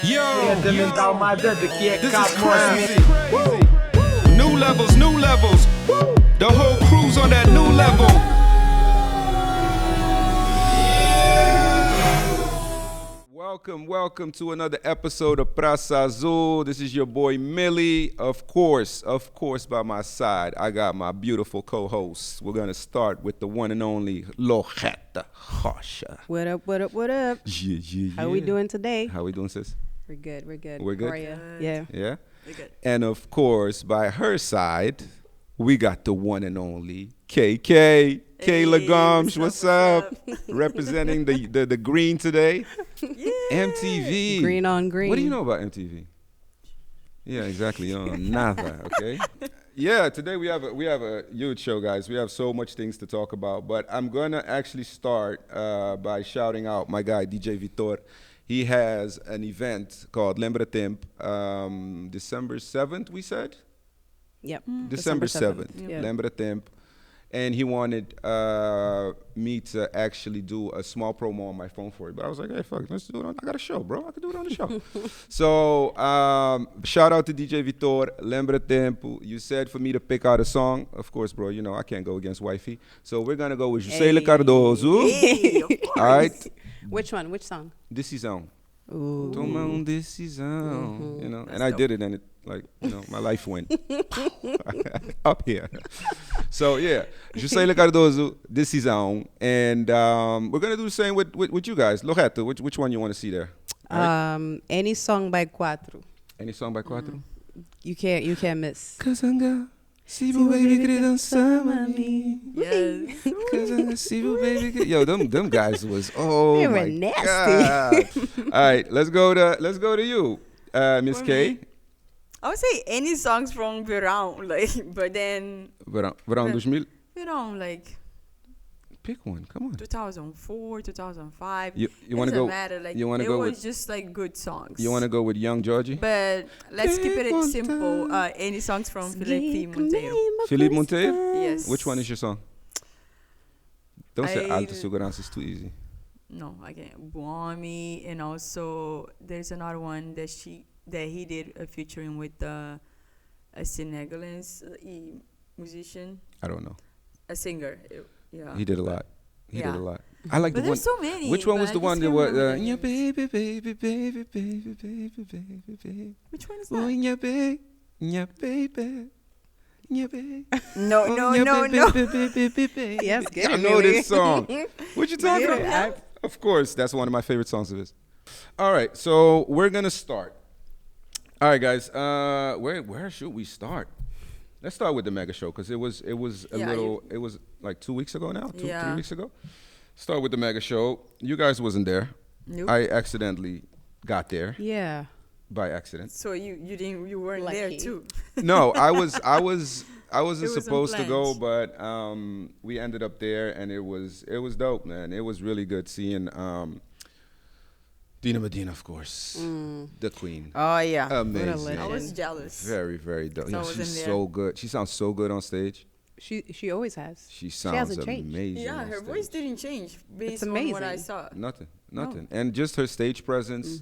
Yo, Diretamente Almeida, daqui é this is CHELSEA. crazy. New levels, new levels. The whole crew's on that new level. Welcome to another episode of Praçazul. This is your boy Millie. Of course, by my side, I got my beautiful co-host. We're gonna start with the one and only Lorreta, Rocha. What up? Yeah. How we doing today? How we doing, sis? We're good. We're good? How are ya? Yeah. Yeah? We're good. And of course, by her side, we got the one and only KK. Keila Gomes, what's up? Representing the green today. Yeah. MTV. Green on green. What do you know about MTV? Yeah, exactly. You don't know nada, okay? Yeah, today we have a huge show, guys. We have so much things to talk about, but I'm going to actually start by shouting out my guy, DJ Vitor. He has an event called Lorreta, December 7th, we said? Yep. December 7th, Yeah. Lorreta. And he wanted me to actually do a small promo on my phone for it. But I was like, hey, fuck, let's do it. I got a show, bro. I can do it on the show. So shout out to DJ Vitor, Lorreta. You said for me to pick out a song. Of course, bro, you know, I can't go against wifey. So we're going to go with Gisele Cardoso. Hey, of course. All right. Which one? Which song? Decisão. Ooh. Toma decisão. You know, That's and I dope. did it, and it, like, you know, my life went up here. So yeah, Gisele Cardoso, Decisão, and we're gonna do the same with you guys. Lorreta, which one you want to see there? Any song by Quatro. Any song by Quatro? You can't miss. Casanga, se o baby queria dançar, mami. Yes. Casanga, se o baby queria. Yo, them guys was They were my nasty. God. All right, let's go to you, Miss For K. me? I would say any songs from Verão, like, but then Verão 2000. Verão, like Pick one. Come on. 2004, 2005. You It want to doesn't go? matter. Like, you wanna it go was with- just like good songs. You want to go with Young Georgie? But let's keep it simple. Any songs from Felipe Monteiro? Felipe Monteiro? Yes. Which one is your song? Don't say I- Alta Segurança, it's too easy. No, I can't. Gomes, and also there's another one that he did a featuring with a Senegalese musician, I don't know. a singer. Yeah. He did a lot. He did Yeah. a lot. I like But the one. there's so many. Which one but was I the just one that can't was remember the yeah, names. baby. Which one is Oh, that? yeah, baby. Yeah, baby. Yeah, baby. No. Yes, get I it, know Millie. this song. What you talking Yeah, about? Of course, that's one of my favorite songs of his. All right, so we're gonna start. All right, guys. Where should we start? Let's start with the mega show because it was a Yeah, little. It was like 2 weeks ago now. 3 Yeah. weeks ago. Start with the mega show. You guys wasn't there. Nope. I accidentally got there Yeah. by accident. So you weren't Lucky. there too. No, I wasn't wasn't supposed to go, planned. but we ended up there, and it was dope, man. It was really good seeing Dina Medina, of course, the queen. Oh yeah. Amazing. I was legend. jealous. Very, very dope. So I Yeah, wasn't she's there. so good. She sounds so good on stage. She always has. She sounds hasn't changed. amazing. Yeah, on her stage. voice didn't change based It's on what I amazing. saw. Nothing. And just her stage presence,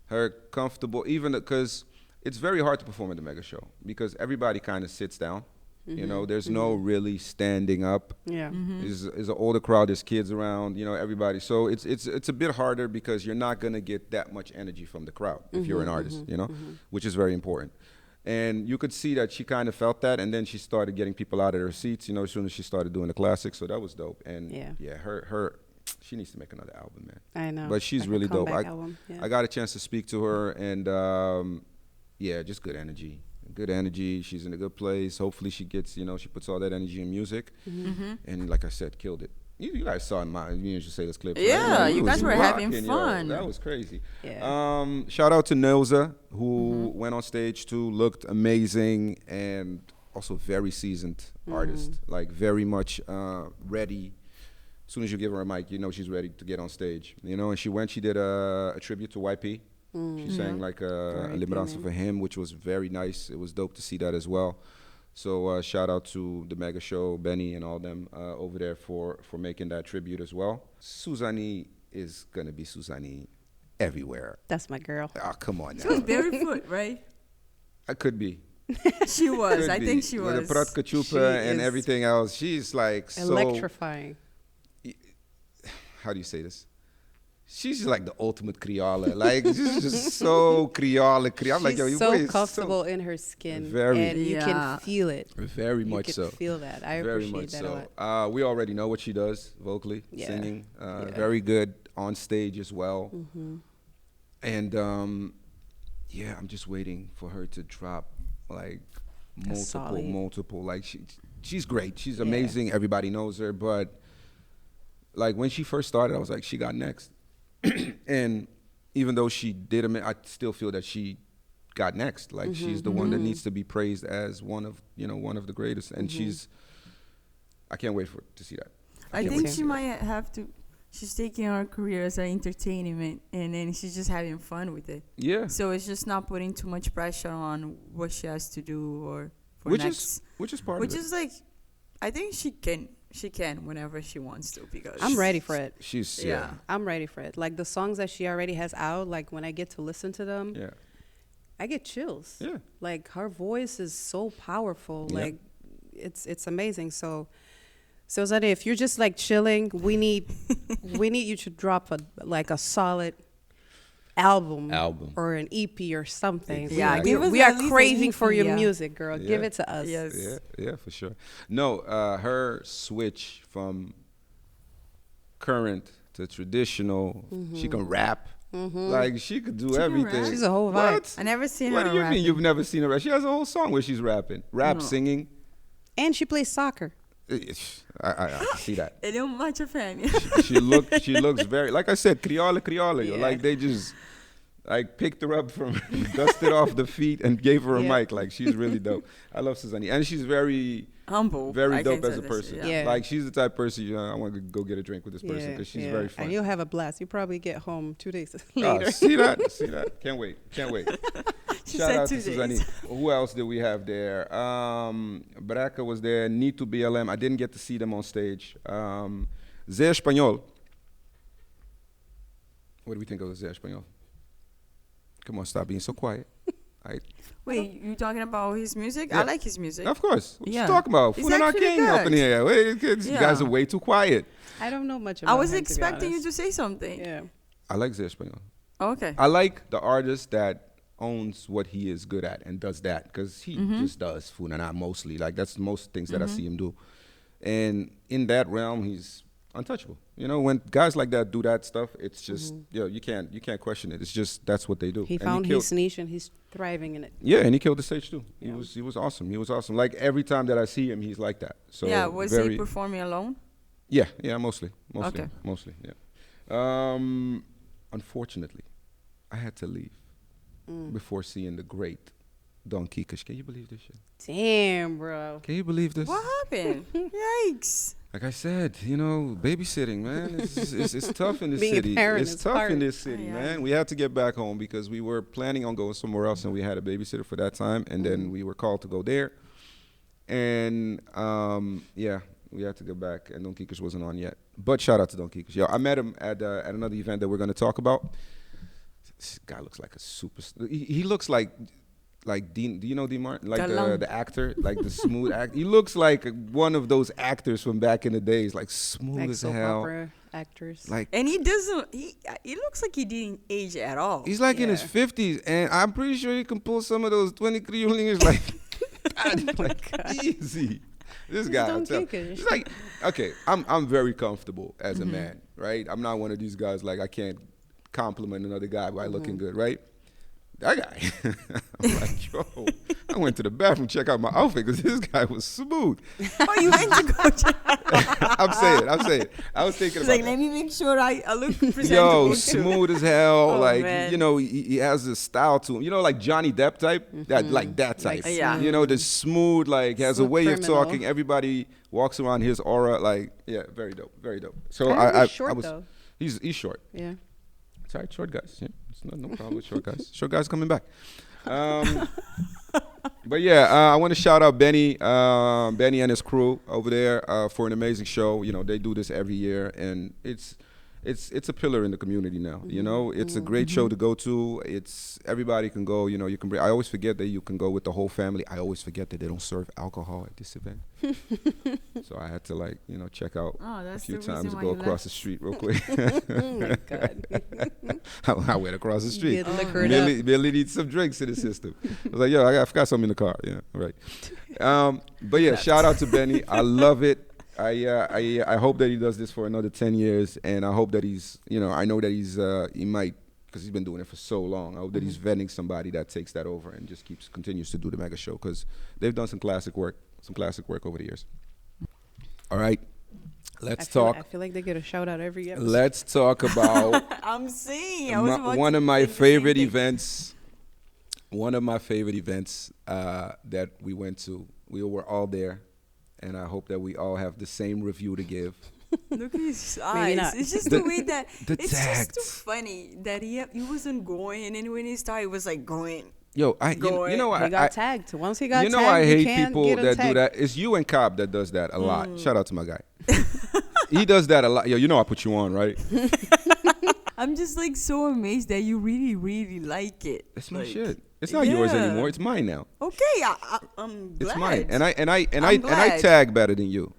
her comfortable, even because it's very hard to perform at the mega show because everybody kind of sits down. You know, there's no really standing up. Yeah. Mm-hmm. There's an older crowd, there's kids around, you know, everybody. So it's a bit harder because you're not gonna get that much energy from the crowd if you're an artist, you know, which is very important. And you could see that she kind of felt that, and then she started getting people out of their seats, you know, as soon as she started doing the classics. So that was dope. And Yeah. her she needs to make another album, man. I know. But she's Like a really dope. comeback album. Yeah. I got a chance to speak to her, and yeah, just good energy. Good energy. She's in a good place. Hopefully, she gets, you know, she puts all that energy in music. Mm-hmm. And like I said, killed it. You guys saw in my, you should say this clip. Yeah, We you was guys were having rocking, yo. fun. That was crazy. Yeah. Shout out to Nelza, who went on stage too, looked amazing, and also very seasoned artist. Like very much ready. As soon as you give her a mic, you know she's ready to get on stage. You know, and she did a tribute to YP. She sang like a Lembrança for him, which was very nice. It was dope to see that as well. So shout out to the Mega Show, Benny and all them over there for making that tribute as well. Suzani is gonna be Suzani everywhere. That's my girl. Oh, come on She was now. barefoot, right? I could be. She was. Could I be. think she With was. the Pratka She Chupa and is everything else. She's like so. Electrifying. How do you say this? She's just like the ultimate Criolla. Like, she's just so Criolla. I'm like, yo, She's your so voice is comfortable in her skin. Very. And you Yeah. can feel it. Very You much can so. feel that. I Very appreciate much that a so. lot. We already know what she does vocally, Yeah. singing. Yeah. Very good on stage as well. Mm-hmm. And yeah, I'm just waiting for her to drop like solid. multiple. Like she's great. She's Yeah. amazing. Everybody knows her. But like when she first started, I was like, she got next. And even though she did, I still feel that she got next. Like she's the one that needs to be praised as one of the greatest. And I can't wait to see that. I can't think wait to she see that. might have to. She's taking her career as an entertainment, and then she's just having fun with it. Yeah. So it's just not putting too much pressure on what she has to do or for Which next. is part Which of it. is like, I think she can whenever she wants to, because I'm ready for it. She's Yeah. I'm ready for it. Like the songs that she already has out, like when I get to listen to them, yeah. I get chills. Yeah. Like her voice is so powerful. Yep. Like it's amazing. So Zade, if you're just like chilling, we need you to drop a solid album or an EP or something. Yeah, Exactly. give us we at are least an craving EP, for your yeah. music, girl. Give Yeah. it to us. Yes. Yeah, for sure. No, her switch from current to traditional, she can rap. Like she could do can everything. rap. She's a whole vibe. What? I never seen What her do you rapping. mean you've never seen her rap? She has a whole song where she's rapping, No. singing. And she plays soccer. I see that. Ele é much a fan. She looks very, like I said, Criolla. Yo. Yeah. Like they just like picked her up from, dusted off the feet and gave her a Yeah. mic. Like she's really dope. I love Suzanne, and she's very Humble. very I dope can as a say person. this, Yeah. Like she's the type of person I want to go get a drink with this person because she's very fun. And you'll have a blast. You probably get home 2 days Ah, later. see that? Can't wait. She Shout said out 2 to Suzanne. days. Who else did we have there? Braca was there. Need to BLM. I didn't get to see them on stage. Zé Espanhol. What do we think of Zé Espanhol? Come on, stop being so quiet. Wait, you talking about his music? Yeah. I like his music. Of course. What Yeah. you talking about? He's Funaná actually King up in good. here. Wait, you Yeah. guys are way too quiet. I don't know much I about was him, to be expecting you honest. to say something. Yeah. I like Zé Espanhol. Okay. I like the artist that owns what he is good at and does that because he just does Funaná mostly. Like that's most things that I see him do. And in that realm, he's untouchable. You know, when guys like that do that stuff, it's just you can't question it. It's just that's what they do. He And found killed- his niche and he's thriving in it. Yeah, and he killed the stage too. Yeah. He was awesome. He was awesome. Like every time that I see him, he's like that. So yeah, was he performing alone? Yeah, mostly, Okay. yeah. Unfortunately, I had to leave before seeing the great Don Kikas. Can you believe this shit? Damn, bro. Can you believe this? What happened? Yikes. Like I said, babysitting, man, it's tough in this Being a city. parent It's is tough hard. in this city, Yeah. man. We had to get back home because we were planning on going somewhere else, and we had a babysitter for that time, and then we were called to go there, and we had to go back, and Don Kikas wasn't on yet. But shout out to Don Kikas. Yo, I met him at another event that we're going to talk about. This guy looks like a superstar. He looks like Dean. Do you know Dean Martin? Like Galang. the actor, like the smooth act. He looks like one of those actors from back in the days, like smooth Like as soap hell. opera actors. Like And he doesn't, he looks like he didn't age at all. he's like in his Yeah. 50s, and I'm pretty sure he can pull some of those 20 criolines like, easy. This guy, Don I'm telling- Kikas. it's like, okay, I'm very comfortable as a man, right? I'm not one of these guys like I can't compliment another guy by looking good, right? That guy, I'm like, yo, I went to the bathroom to check out my outfit because this guy was smooth. Oh, you went to go check. I'm saying. I was thinking He's about like, that. let me make sure I look presentable Yo, too. smooth as hell. Oh, like, man. you know, he has a style to him. You know, like Johnny Depp type? That type. Like yeah. You know, the smooth, like, has a Smooth way criminal. of talking. Everybody walks around his aura. Like, yeah, very dope. Very dope. So I heard I he's short, was, though. He's short. Yeah. It's all right, short guys. Yeah, it's no problem with short guys. Short guys coming back. But yeah, I want to shout out Benny and his crew over there for an amazing show. You know, they do this every year, and it's it's a pillar in the community now. You know, it's a great show to go to. It's everybody can go. You know, you can bring. I always forget that you can go with the whole family. I always forget that they don't serve alcohol at this event. So I had to check out a few times to go across the street real quick. Oh my God. I went across the street. Get liquored up. Billy needs some drinks in the system. I was like, yo, I forgot something in the car. Yeah, right. But yeah, shout out to Benny. I love it. I hope that he does this for another 10 years, and I hope that I know that he might, because he's been doing it for so long. I hope that he's vetting somebody that takes that over and just continues to do the mega show, because they've done some classic work over the years. All right, let's talk. I feel like they get a shout out every episode. Let's talk about I'm saying one of my favorite events. One of my favorite events that we went to. We were all there. And I hope that we all have the same review to give. Look at his Maybe eyes. not. It's just the way that it's tagged. just too funny that he wasn't going, and when he started, he was like going. Yo, Go you know He I got tagged. Once he got tagged, I hate can't people get that do untagged. that. It's you and Cobb that does that a lot. Shout out to my guy. He does that a lot. Yo, you know I put you on, right? I'm just like so amazed that you really, really like it. It's my Like, shit. It's not yours yeah. anymore. It's mine now. Okay, I'm glad. It's mine. And I I'm glad. tag better than you.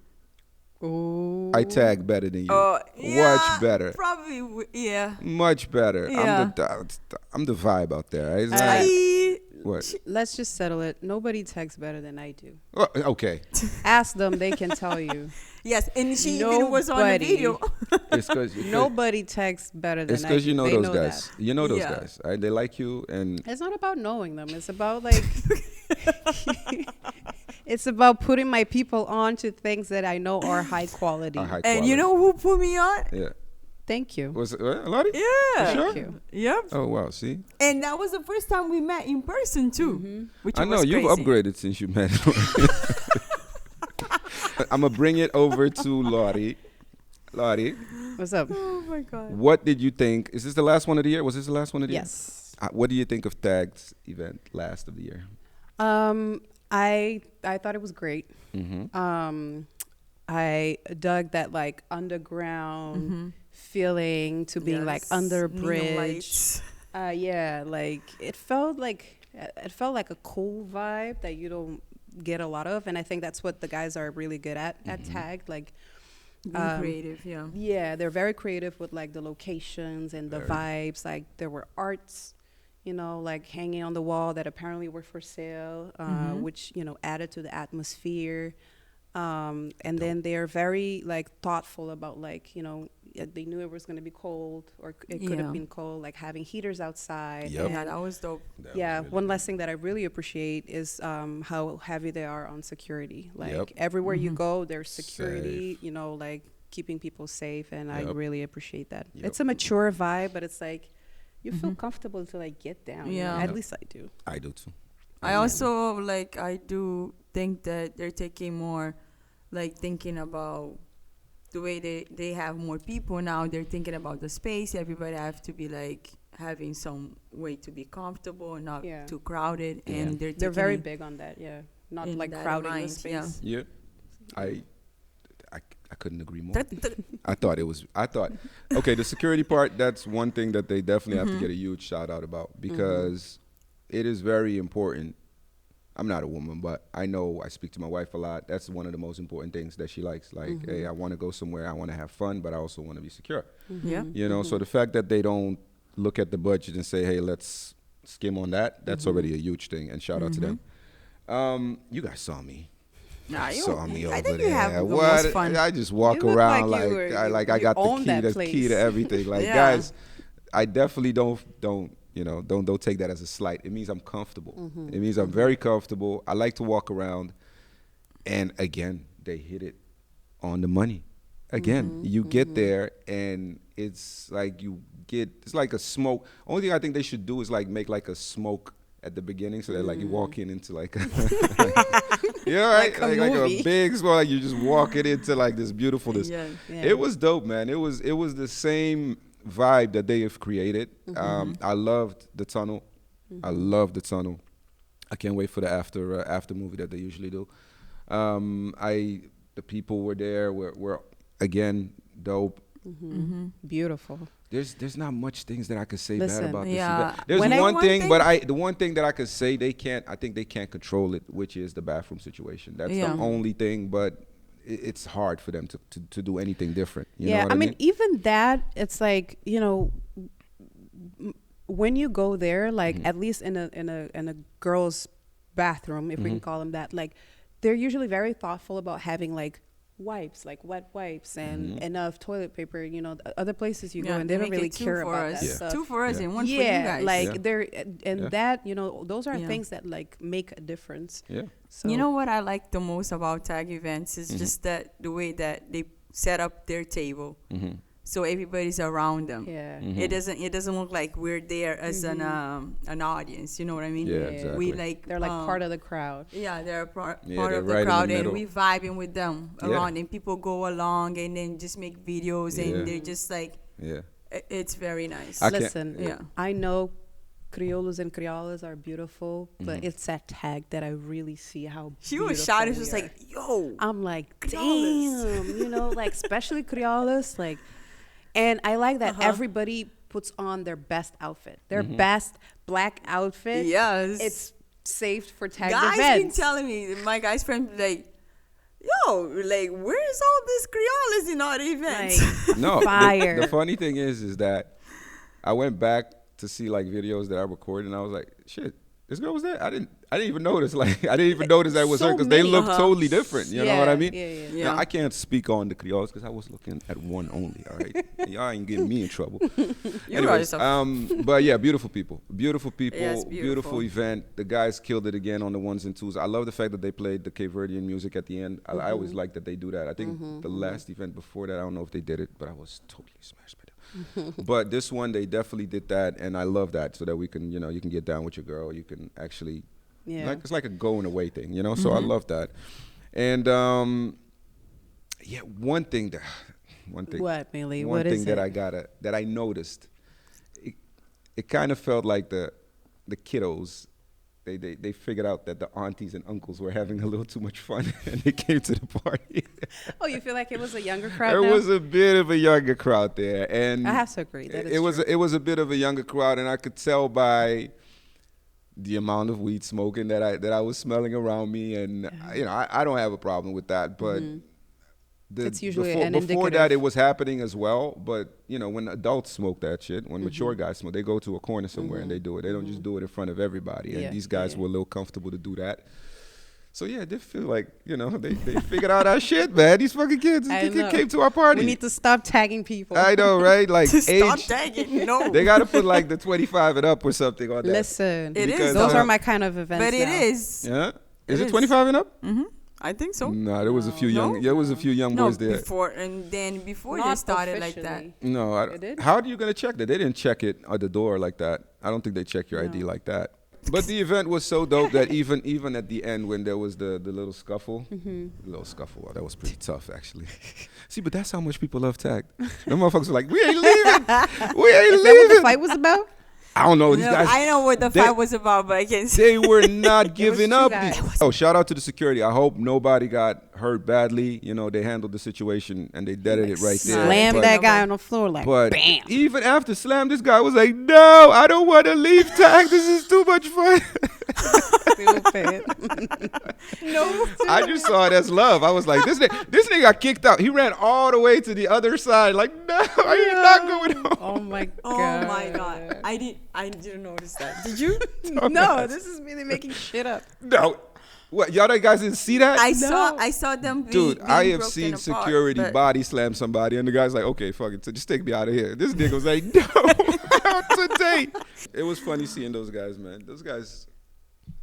Ooh. I tag better than you. Yeah, Much better. Probably, yeah. Much better. Yeah. I'm the vibe out there. It's not- what? Let's just settle it. Nobody texts better than I do. Oh, okay. Ask them; they can tell you. Yes, and she even was on the Nobody. video. It's because Nobody texts better than It's I because do. you know They those know guys. that. You know those Yeah. guys. Right? They like you, and It's not about knowing them. It's about like. It's about putting my people on to things that I know are high quality. are high And you quality. know who put me on? Yeah. Thank you. Was it Lottie? Yeah. Sure? Thank you. Yep. Oh wow. See, And that was the first time we met in person too, which I know was you've crazy. upgraded since you met. I'm gonna bring it over to Lottie. Lottie, What's up? Oh my god. what did you think? Is this the last one of the year? Was this the last one of the Yes. year? What do you think of Tagged's event last of the year? I thought it was great. Mm-hmm. I dug that like underground feeling to being like Yes, under a neon bridge. lights. Yeah, like it felt like a cool vibe that you don't get a lot of, and I think that's what the guys are really good at Tagged. Like, Being creative, yeah. yeah, they're very creative with like the locations and the vibes. Like there were arts, like hanging on the wall that apparently were for sale, which added to the atmosphere. And then they're very like thoughtful about like they knew it was going to be cold, or it could Yeah. have been cold, like having heaters outside. Yep. Yeah, And that was dope. one last thing that I really appreciate is how heavy they are on security. Like Yep. everywhere you go, there's security, like keeping people safe, and I Yep. really appreciate that. Yep. It's a mature vibe, but it's like you feel comfortable to like get down. Yeah. At least I do. I do too. I also I do think that they're taking more, like thinking about the way they have more people now. They're thinking about the space. Everybody have to be like having some way to be comfortable and not Yeah. too crowded. Yeah. And They're taking very it big on that. Yeah, not in like that crowding the mind, space. Yeah. I couldn't agree more. That- I thought okay, the security part, that's one thing that they definitely have to get a huge shout out about, because it is very important. I'm not a woman, but I know I speak to my wife a lot. That's one of the most important things that she likes. Like, hey, I want to go somewhere, I want to have fun, but I also want to be secure. Yeah. So the fact that they don't look at the budget and say, hey, let's skim on that, that's already a huge thing, and shout out to them. You guys saw me. Nah, you- Saw me I over think there. you have the What? most fun. I just walk You look around like you like were- I you got the own that key place. to everything. Like, Yeah. guys, I definitely don't take that as a slight. It means I'm comfortable. It means I'm very comfortable. I like to walk around, and again, they hit it on the money. Again, you get there, and it's like it's like a smoke. Only thing I think they should do is like make like a smoke at the beginning, so that like you walk into like right, Like a like movie. a big smoke, like you just walking into like this beautifulness. Yeah. Yeah. It was dope, man. It was the same vibe that they have created. I loved the tunnel. I love the tunnel. I can't wait for the after movie that they usually do. The people were there were again dope. Beautiful. There's not much things that I could say Listen, bad about this yeah. event. There's When one thing, but the one thing that I could say I think they can't control it, which is the bathroom situation. That's the only thing, but it's hard for them to do anything different. You know what I mean? Even that, it's like, when you go there, like at least in a girl's bathroom, if we can call them that, like they're usually very thoughtful about having like wipes, like wet wipes and enough toilet paper. Other places you go and they don't really care about that stuff. 2 for us and 1 for you guys. Like they're that, those are things that like make a difference. Yeah. So You know what I like the most about tag events is just that the way that they set up their table. So everybody's around them. Yeah. It doesn't look like we're there as an audience. You know what I mean? Yeah, exactly. We like they're like part of the crowd. Yeah, they're part they're of the right in the crowd, and middle. we vibing with them around, and people go along and then just make videos, and they're just like, it's very nice. Listen, I know criollos and criollas are beautiful, but it's that tag that I really see how She was shouting, she was we are. like, yo. I'm like, criollas. damn, like especially criollas, like, and I like that everybody puts on their best outfit, their best black outfit. Yes. It's saved for tag Guys events. been telling me, my guy's friend, like, yo, like, where's all these criollas in our events? Like, No, fire. the funny thing is that I went back to see like videos that I recorded, and I was like, shit, this girl was there. I didn't even notice. Like, I didn't even notice that was her, So because they many. look totally different. You know what I mean? Yeah. Now, I can't speak on the Creoles because I was looking at one only. All right, y'all ain't getting me in trouble. Anyways, but yeah, beautiful people, Yes, beautiful event. The guys killed it again on the ones and twos. I love the fact that they played the Cape Verdean music at the end. I always like that they do that. I think the last event before that, I don't know if they did it, but I was totally smashed by them. But this one, they definitely did that, and I love that, so that we can, you can get down with your girl. You can actually, like, it's like a going away thing, So I love that. And one thing. What, Millie? One What thing is that I noticed. It kind of felt like the kiddos. They figured out that the aunties and uncles were having a little too much fun, and they came to the party. Oh, you feel like it was a younger crowd? There now? was a bit of a younger crowd there, and I have to agree. That is it was a bit of a younger crowd, and I could tell by the amount of weed smoking that I was smelling around me, and I don't have a problem with that, but. It's usually before an indicative. that, it was happening as well. But when adults smoke that shit, when mature guys smoke, they go to a corner somewhere and they do it. They don't just do it in front of everybody. And these guys were a little comfortable to do that. So yeah, they feel like they figured out our shit, man. These fucking kids came to our party. We need to stop tagging people. I know, right? Like Stop tagging. No. They got to put like the 25 and up or something on that. Listen, It is, those though. are my kind of events. But it now. is. Yeah, is it is. 25 and up? Mm-hmm. I think so. No, there was a few No? young. There was a few young boys there. before they Not started like that. officially. No, They did? how are you gonna check that? They didn't check it at the door like that. I don't think they check your ID like that. But the event was so dope that even at the end when there was the little scuffle, that was pretty tough actually. See, but that's how much people love tag. Them motherfuckers were like, we ain't leaving. We ain't Is that what the leaving. fight was about? I don't know. These No, guys. I know what the they- fight was about, but I can't say. They were not giving two up. guys. Oh, shout out to the security. I hope nobody got hurt badly. They handled the situation and they deaded it right there. Slam But- that guy on the floor like But bam. even after slam, this guy was like, "No, I don't want to leave tag. This is too much fun." Stupid. No. I just saw it as love. I was like, this nigga got kicked out. He ran all the way to the other side. Like, no, you're not going home. Oh my god. Oh my god. I didn't notice that. Did you? No, this is really making shit up. No. What, y'all guys didn't see that? I saw them being, Dude, being I have broken seen apart, security but- body slam somebody, and the guy's like, okay, fuck it, so just take me out of here. This nigga was like, no, not today. It was funny seeing those guys, man. Those guys,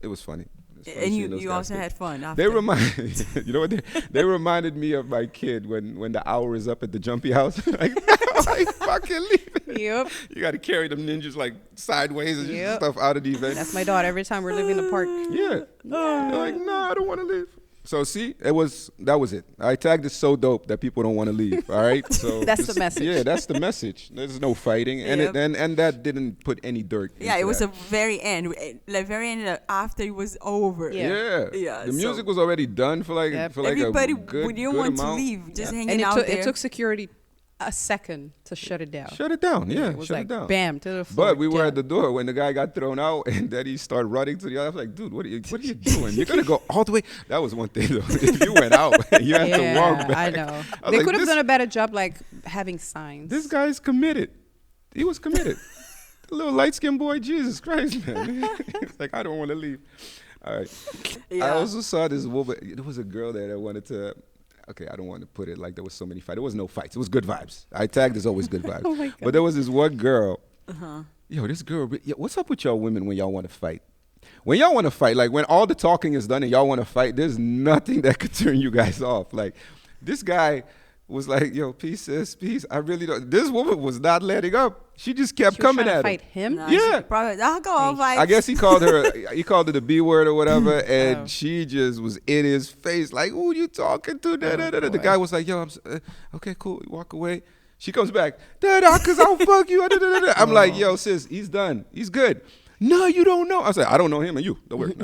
it was funny. It was funny And seeing those you guys also get- had fun after. They reminded, you know what? They reminded me of my kid when the hour is up at the jumpy house. Like, no, I ain't fucking leaving. Yep. You got to carry them ninjas like sideways and just Yep. stuff out of the event. That's my daughter every time we're leaving the park. Yeah. They're like, no, I don't want to leave. So see, that was it. I tagged it so dope that people don't want to leave. All right. So That's the message. Yeah, that's the message. There's no fighting, and Yep. and that didn't put any dirt. Yeah, into it was that. a very end, like very end after it was over. Yeah. Yeah. The so- music was already done for like Yep. for like Everybody a good, didn't good want to amount. leave, just And hanging out there. it took security a second to shut it down. Shut it down, yeah. It was shut like it down. bam to the floor. But we were at the dead. door when the guy got thrown out, and then he started running to the other. I was like, dude, what are you doing? You're gonna go all the way. That was one thing though. If you went out, you had to walk back. I know. I was They like, could have this- done a better job, like having signs. This guy's committed. He was committed. The little light-skinned boy, Jesus Christ, man. He's like, I don't want to leave. All right. I also saw this woman. There was a girl there that wanted to. Okay, I don't want to put it like there was so many fights. There was no fights. It was good vibes. Tagged is always good vibes. Oh my God. But there was this one girl. Yo, this girl. Yo, what's up with y'all women when y'all want to fight? When y'all want to fight, like when all the talking is done and y'all want to fight, there's nothing that could turn you guys off. Like this guy was like, yo, peace, sis, peace. I really don't. This woman was not letting up. She just kept She was coming trying to at fight him. Nah, Yeah. Probably, I'll go off like. I guess he called her the B word or whatever, and Oh. she just was in his face like, who you talking to? Da, da, da, da. The boy. guy was like, yo, okay, cool. Walk away. She comes back, because I'll fuck you. Da, da, da, da. I'm like, yo, sis, he's done. He's good. No, you don't know. I was like, I don't know him and you. Don't worry.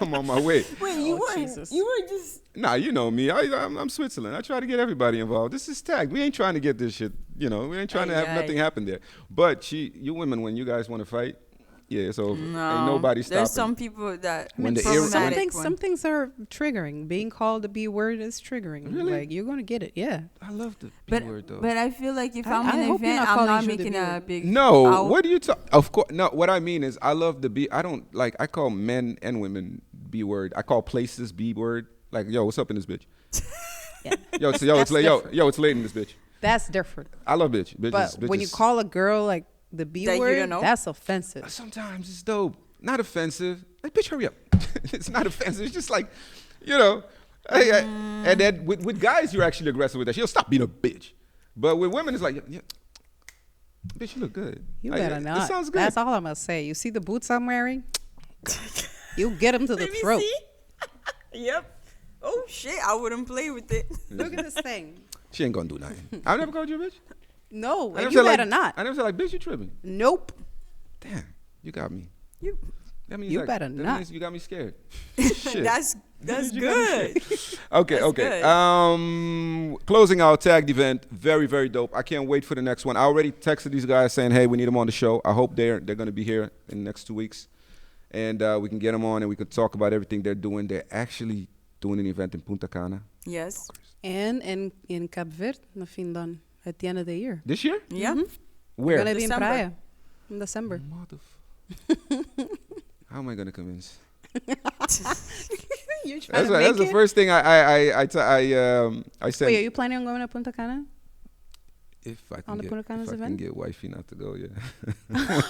I'm on my way. Wait, you Oh, were Jesus. you were just. Nah, you know me. I'm Switzerland. I try to get everybody involved. This is tagged. We ain't trying to get this shit. You know, we ain't trying to have nothing happen there. But you women, when you guys want to fight, yeah, it's over. No, Ain't nobody stopping. there's some people that When the problematic Some one. things are triggering. Being called the B word is triggering. Really? Like you're gonna get it. Yeah. I love the B But word though. but I feel like if I I'm in an hope you're event, not I'm calling not you the making B a word. big. No, I'll- what do you talk? Of course, no. What I mean is, I love the B. I don't like. I call men and women B word. I call places B word. Like, yo, what's up in this bitch? Yeah. Yo, it's That's late. Yo, different. it's late in this bitch. That's different. I love bitch. Bitches, But when you bitches. call a girl like the B That you word, don't know? that's offensive. Sometimes it's dope. Not offensive. Like, bitch, hurry up. It's not offensive. It's just like, you know. And then with guys, you're actually aggressive with that. She'll stop being a bitch. But with women, it's like, yeah, bitch, you look good. You Like, better it not. sounds good. That's all I'm gonna say. You see the boots I'm wearing? You get them to the Let me throat. see. Yep. Oh shit! I wouldn't play with it. Look at this thing. She ain't gonna do nothing. I never called you a bitch. No, I never you said, better like, not. I never said like, bitch, you tripping. Nope. Damn, you got me. You. That means You like, better that not. means you got me scared. Shit. That's You got me good. scared. Okay, That's okay. good. Closing our tagged event, very, very dope. I can't wait for the next one. I already texted these guys saying, hey, we need them on the show. I hope they're going to be here in the next 2 weeks, and we can get them on and we can talk about everything they're doing. They're actually doing an event in Punta Cana Yes. And in Cape Verde, no fim do ano, at the end of the year. this year. Yeah. Where? We're gonna be in December. Praia in December. How am I going to convince? You're trying That's the first thing I said. Wait, are you planning on going to Punta Cana? If I can on the get, Punta Cana's if I can event? get wifey not to go, yeah.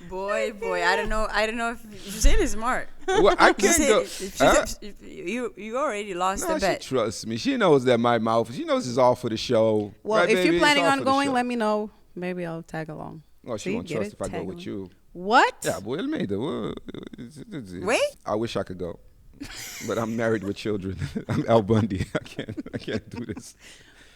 Boy, I don't know if Giselle is smart. Well, I can't Giselle, go. you already lost No, the she bet. trusts me. She knows that my mouth. She knows it's all for the show. Well, Right, if baby? you're It's planning all on for the going, show. let me know. Maybe I'll tag along. Oh, she See, won't get trust it? if I go Tag with along. you. What? Yeah, boy, Almeida. Wait. I wish I could go, but I'm married with children. I'm Al Bundy. I can't do this.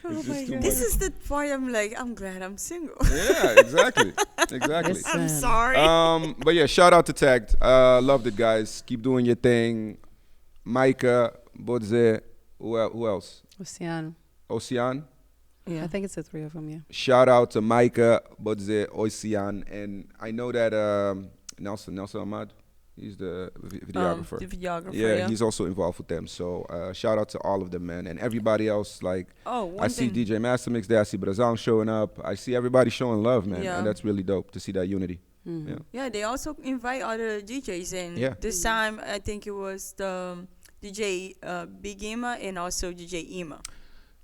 It's just too This much. is the part I'm glad I'm single. Yeah, exactly. Exactly. I'm Listen. sorry. But yeah, shout out to Tagged. Loved it, guys. Keep doing your thing. Micah, Bodze, who else? Oceano. Ocean. I think it's the three of them, yeah. Shout out to Micah, Bodze, Ocean. And I know that Nelson Ahmad, he's the videographer. The videographer. Yeah, he's also involved with them. So shout out to all of them, man. And everybody else, like, one I see thing. DJ Master Mix there. I see Praçazul showing up. I see everybody showing love, man. Yeah. And that's really dope to see that unity. Mm-hmm. Yeah. Yeah, they also invite other DJs in. Yeah. This time, I think it was the DJ Big Ima and also DJ Ima.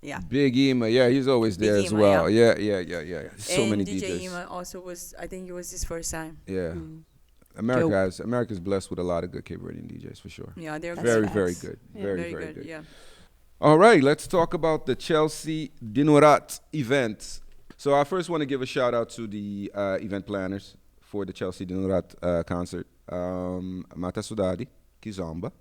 Yeah. Big Ema, yeah, he's always there Big as Ema, well. Yeah. So and many DJ DJs. Ima also was, I think it was his first time. Yeah. Mm. America's blessed with a lot of good Cape Verdean DJs for sure. Yeah, they're That's Very, facts. very good. Yeah. Very, very good. Yeah. All right, let's talk about the CHELSEA DINORATH event. So I first want to give a shout out to the event planners for the CHELSEA DINORATH concert. Mata Sudadi, Kizomba,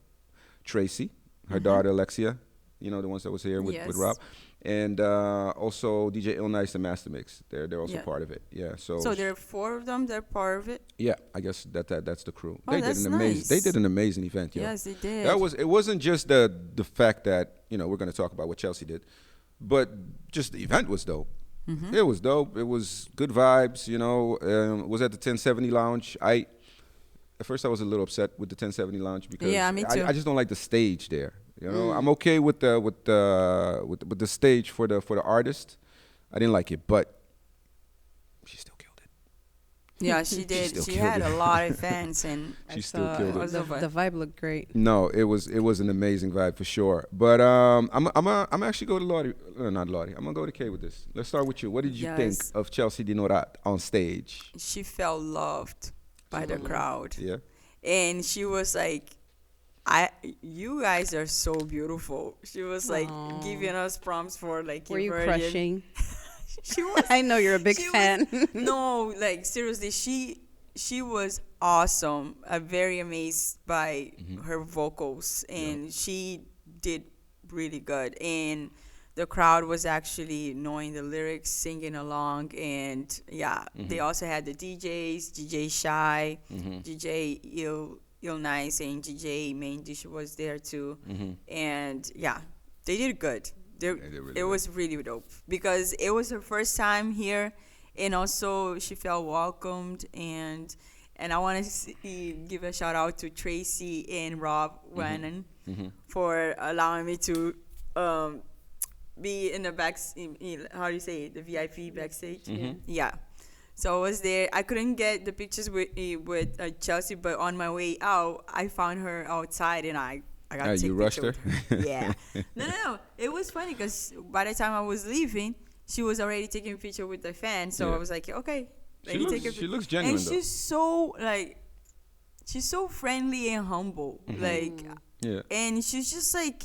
Tracy, her daughter Alexia, you know, the ones that was here with Yes. Rob, and also DJ Ill Nice and Master Mix. They're also part of it. Yeah. So there are 4 of them. They're part of it. Yeah, I guess that's the crew. Oh, They that's did an amazing. nice. They did an amazing event. Yo. Yes, they did. It wasn't just the fact that we're going to talk about what Chelsea did, but just the event was dope. It was dope. It was good vibes. Was at the 1070 Lounge. At first I was a little upset with the 1070 Lounge because me too. I just don't like the stage there. I'm okay with the stage for the artist. I didn't like it, but she still killed it. Yeah, she did. She had a lot of fans, and she still killed it. The vibe looked great. No, it was an amazing vibe for sure. But I'm actually go to Lottie. Not Lottie. I'm gonna go to Kay with this. Let's start with you. What did you think of CHELSEA DINORATH on stage? She felt loved by the crowd. Yeah. And she was like, you guys are so beautiful. She was like giving us prompts for like. Were you crushing? She was. I know you're a big fan. No, like seriously, she was awesome. I'm very amazed by her vocals, and she did really good. And the crowd was actually knowing the lyrics, singing along, and they also had the DJs, DJ Shy, DJ Ill Nice, and DJ Main Dish was there too, and they did good. It was really dope because it was her first time here, and also she felt welcomed. And I want to give a shout out to Tracy and Rob Wannon for allowing me to be in the back. How do you say it? The VIP backstage. Yeah. So I was there. I couldn't get the pictures with Chelsea, but on my way out, I found her outside, and I got to take you rushed her? Yeah. No. It was funny because by the time I was leaving, she was already taking a picture with the fan. So I was like, okay. She looks genuine, and she's so she's so friendly and humble. And she's just like,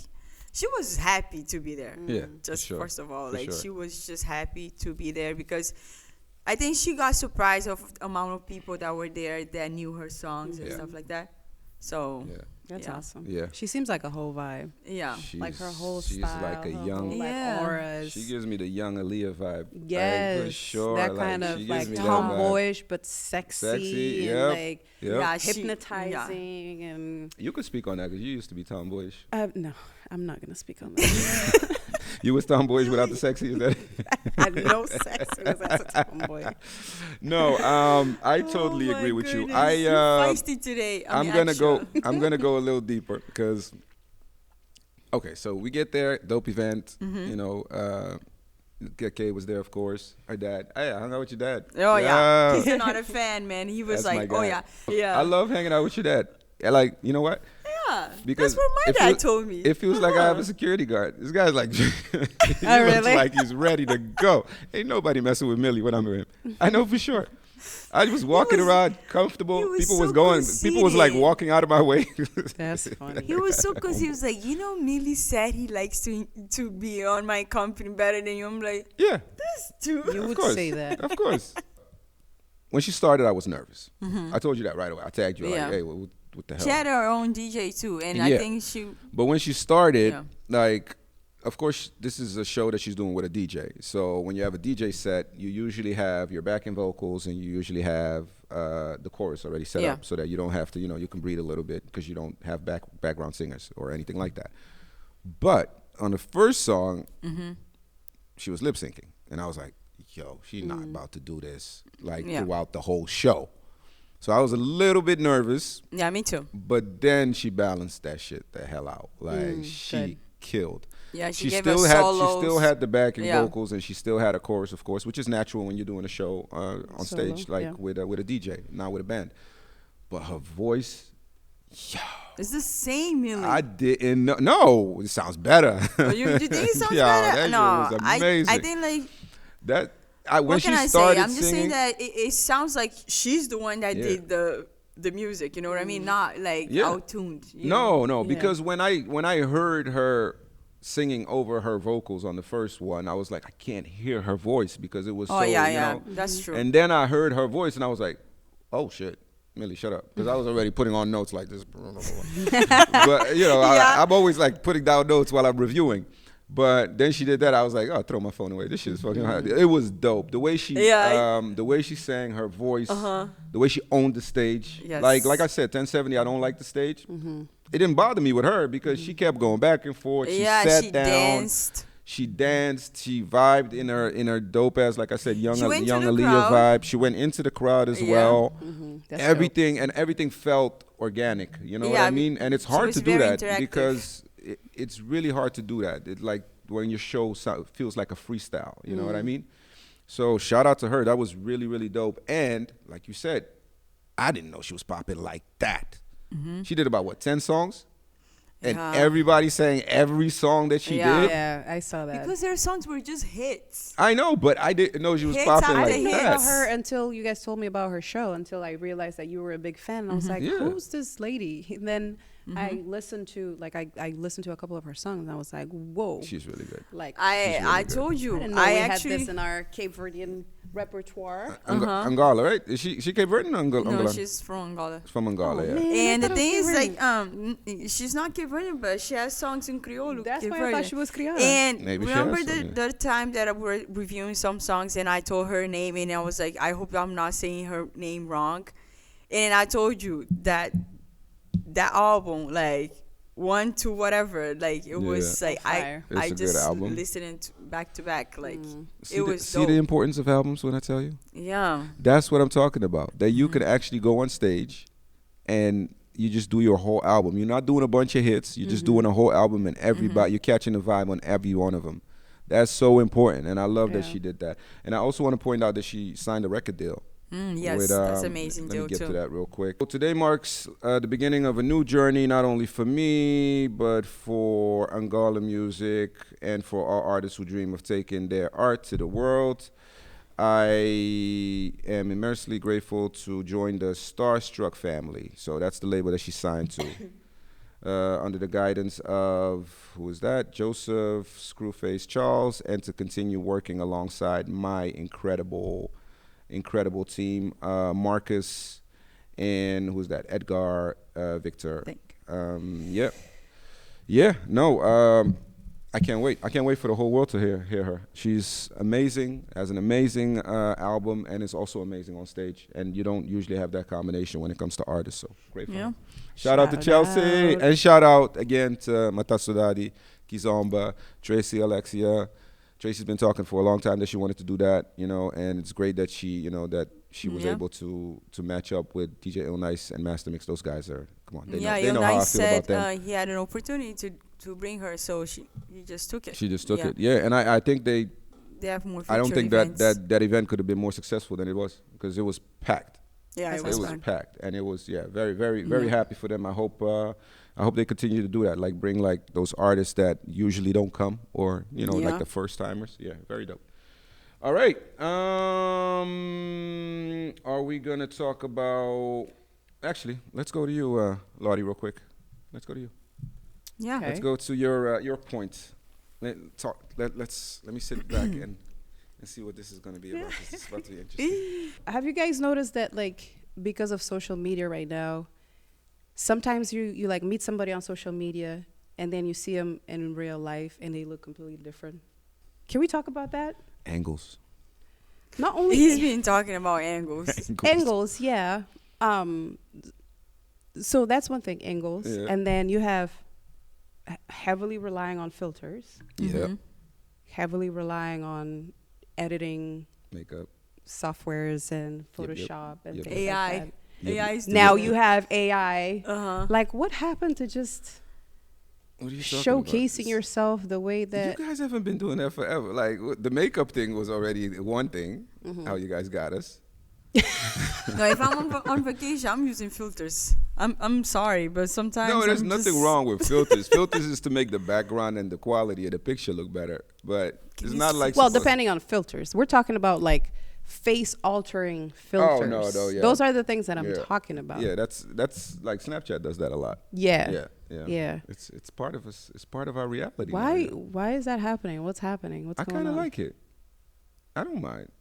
she was happy to be there. Yeah. Just first of all, sure. She was just happy to be there because I think she got surprised of the amount of people that were there that knew her songs and stuff like that. So that's awesome. Yeah, she seems like a whole vibe. Yeah, like her whole she's style. Like a young, like auras. She gives me the young Aaliyah vibe. Yes, for sure. That kind of like tomboyish but sexy and like hypnotizing and. You could speak on that because you used to be tomboyish. No, I'm not gonna speak on that. You was tomboyish without the sexy, is that? I had no sex as a tomboy. No, I totally agree with you. You're feisty today. I'm gonna go a little deeper because. Okay, so we get there, dope event. Kay was there, of course. Her dad. Hey, I hung out with your dad. Oh yeah, he's not a fan, man. He was like, oh yeah. I love hanging out with your dad. Like, you know what? Yeah, because that's what my dad told me. It feels like I have a security guard. This guy's like, he really? looks like he's ready to go. Ain't nobody messing with Millie when I'm with him. I know for sure. I was walking around comfortable. People was going. Conceited. People was like walking out of my way. That's funny. He was so because he was like, Millie said he likes to be on my company better than you. I'm like, yeah, that's too. You would say that, of course. When she started, I was nervous. I told you that right away. I tagged you like, hey, what the hell? She had her own DJ too, and I think she. But when she started, like, of course, this is a show that she's doing with a DJ. So when you have a DJ set, you usually have your backing vocals and you usually have the chorus already set up so that you don't have to, you can breathe a little bit because you don't have background singers or anything like that. But on the first song, she was lip syncing, and I was like, yo, she's not about to do this throughout the whole show. So I was a little bit nervous. Yeah, me too. But then she balanced that shit the hell out. Like she killed. Yeah, she still had the backing vocals, and she still had a chorus, of course, which is natural when you're doing a show on stage, with a DJ, not with a band. But her voice, it's the same, Millie. I didn't know. No, it sounds better. You think it sounds better? That no, shit was amazing. I think like that. What can I say? I'm just saying that it sounds like she's the one that did the music. You know what I mean? Not like out-tuned. No, because when I heard her singing over her vocals on the first one, I was like, I can't hear her voice because it was that's true. And then I heard her voice, and I was like, oh shit, Millie, shut up, because I was already putting on notes like this. But I'm always like putting down notes while I'm reviewing. But then she did that. I was like, oh, throw my phone away. This shit is fucking hot. It was dope. The way she, the way she sang, her voice, the way she owned the stage. Yes. Like I said, 1070. I don't like the stage. It didn't bother me with her because she kept going back and forth. She sat down. Danced. She danced. She vibed in her dope ass, like I said, young Aaliyah crowd. vibe. She went into the crowd as well. That's Everything felt organic. You know what I mean? And it's hard to do that because it's really hard to do that. It like when your show feels like a freestyle. You know what I mean? So shout out to her. That was really, really dope. And like you said, I didn't know she was popping like that. She did about, what, 10 songs? And everybody sang every song that she did? Yeah, I saw that. Because their songs were just hits. I know, but I didn't know she was Hits popping after like I didn't know that. about her until you guys told me about her show, until I realized that you were a big fan. And I was like, who's this lady? And then I listened to I listened to a couple of her songs and I was like, whoa. She's really good. Like I told you. I didn't know I we actually had this in our Cape Verdean repertoire. Angola, right? Is she Cape Verdean or Angola? No, she's from Angola. From Angola, yeah. Man, And I the thought it thing was is, like, she's not Cape Verdean, but she has songs in Creole. That's Cape why I thought Verdean. she was Creole. And Maybe she remember has some, the time that we were reviewing some songs and I told her name and I was like, I hope I'm not saying her name wrong. And I told you that album, like, 1 to whatever, like it was like Fire. It's I a good just album. listened to back to back, like See it was see dope. the importance of albums when I tell you? Yeah. That's what I'm talking about. That you can actually go on stage and you just do your whole album. You're not doing a bunch of hits. You're just doing a whole album and everybody, you're catching the vibe on every one of them. That's so important. And I love that she did that. And I also want to point out that she signed a record deal. Yes, that's amazing Let me deal get too. to that real quick. So today marks the beginning of a new journey, not only for me, but for Angola music and for all artists who dream of taking their art to the world. I am immensely grateful to join the Starstruck family. So that's the label that she signed to. Under the guidance of, who is that? Joseph Screwface Charles, and to continue working alongside my incredible team, Marcus, and who's that? Edgar, Victor. I can't wait. I can't wait for the whole world to hear her. She's amazing, has an amazing album, and is also amazing on stage. And you don't usually have that combination when it comes to artists. So great for her. Shout out to Chelsea, and shout out again to Matasudadi, Kizomba, Tracy, Alexia. Tracy's been talking for a long time that she wanted to do that, and it's great that she was able to match up with DJ Illnice and Master Mix. Those guys are, come on, they know how I feel about them. He had an opportunity to bring her, so he just took it. She just took it, and I think they have more. I don't think events. that event could have been more successful than it was because it was packed. Yeah, it was packed, and it was very, very, very happy for them. I hope they continue to do that, like bring like those artists that usually don't come, or like the first timers. Yeah, very dope. All right, are we gonna talk about? Actually, let's go to you, Lottie, real quick. Let's go to you. Yeah. Okay. Let's go to your point. Let me sit back and see what this is going to be about. This is about to be interesting. Have you guys noticed that, like, because of social media right now, sometimes you like meet somebody on social media and then you see them in real life and they look completely different? Can we talk about that? Angles. Not only He's been talking about angles. angles, yeah. So that's one thing, angles, and then you have heavily relying on filters. Yeah. Heavily relying on editing, Makeup, softwares, and Photoshop and things AI. like that. AI is Now doing you it. have AI. Like, what happened to just what are you talking showcasing about? yourself the way that? You guys haven't been doing that forever. Like the makeup thing was already one thing. How you guys got us. No, if I'm on vacation, I'm using filters. I'm sorry, but sometimes No, there's I'm nothing just- wrong with filters. Filters is to make the background and the quality of the picture look better. But it's not like Well, depending on filters, we're talking about like face altering filters. no, yeah. Those are the things that I'm Yeah. talking about. Yeah, that's like Snapchat does that a lot. Yeah. Yeah. It's part of us. It's part of our reality. Why? now. Why is that happening? What's happening? What's I going on? kind of like it. I don't mind.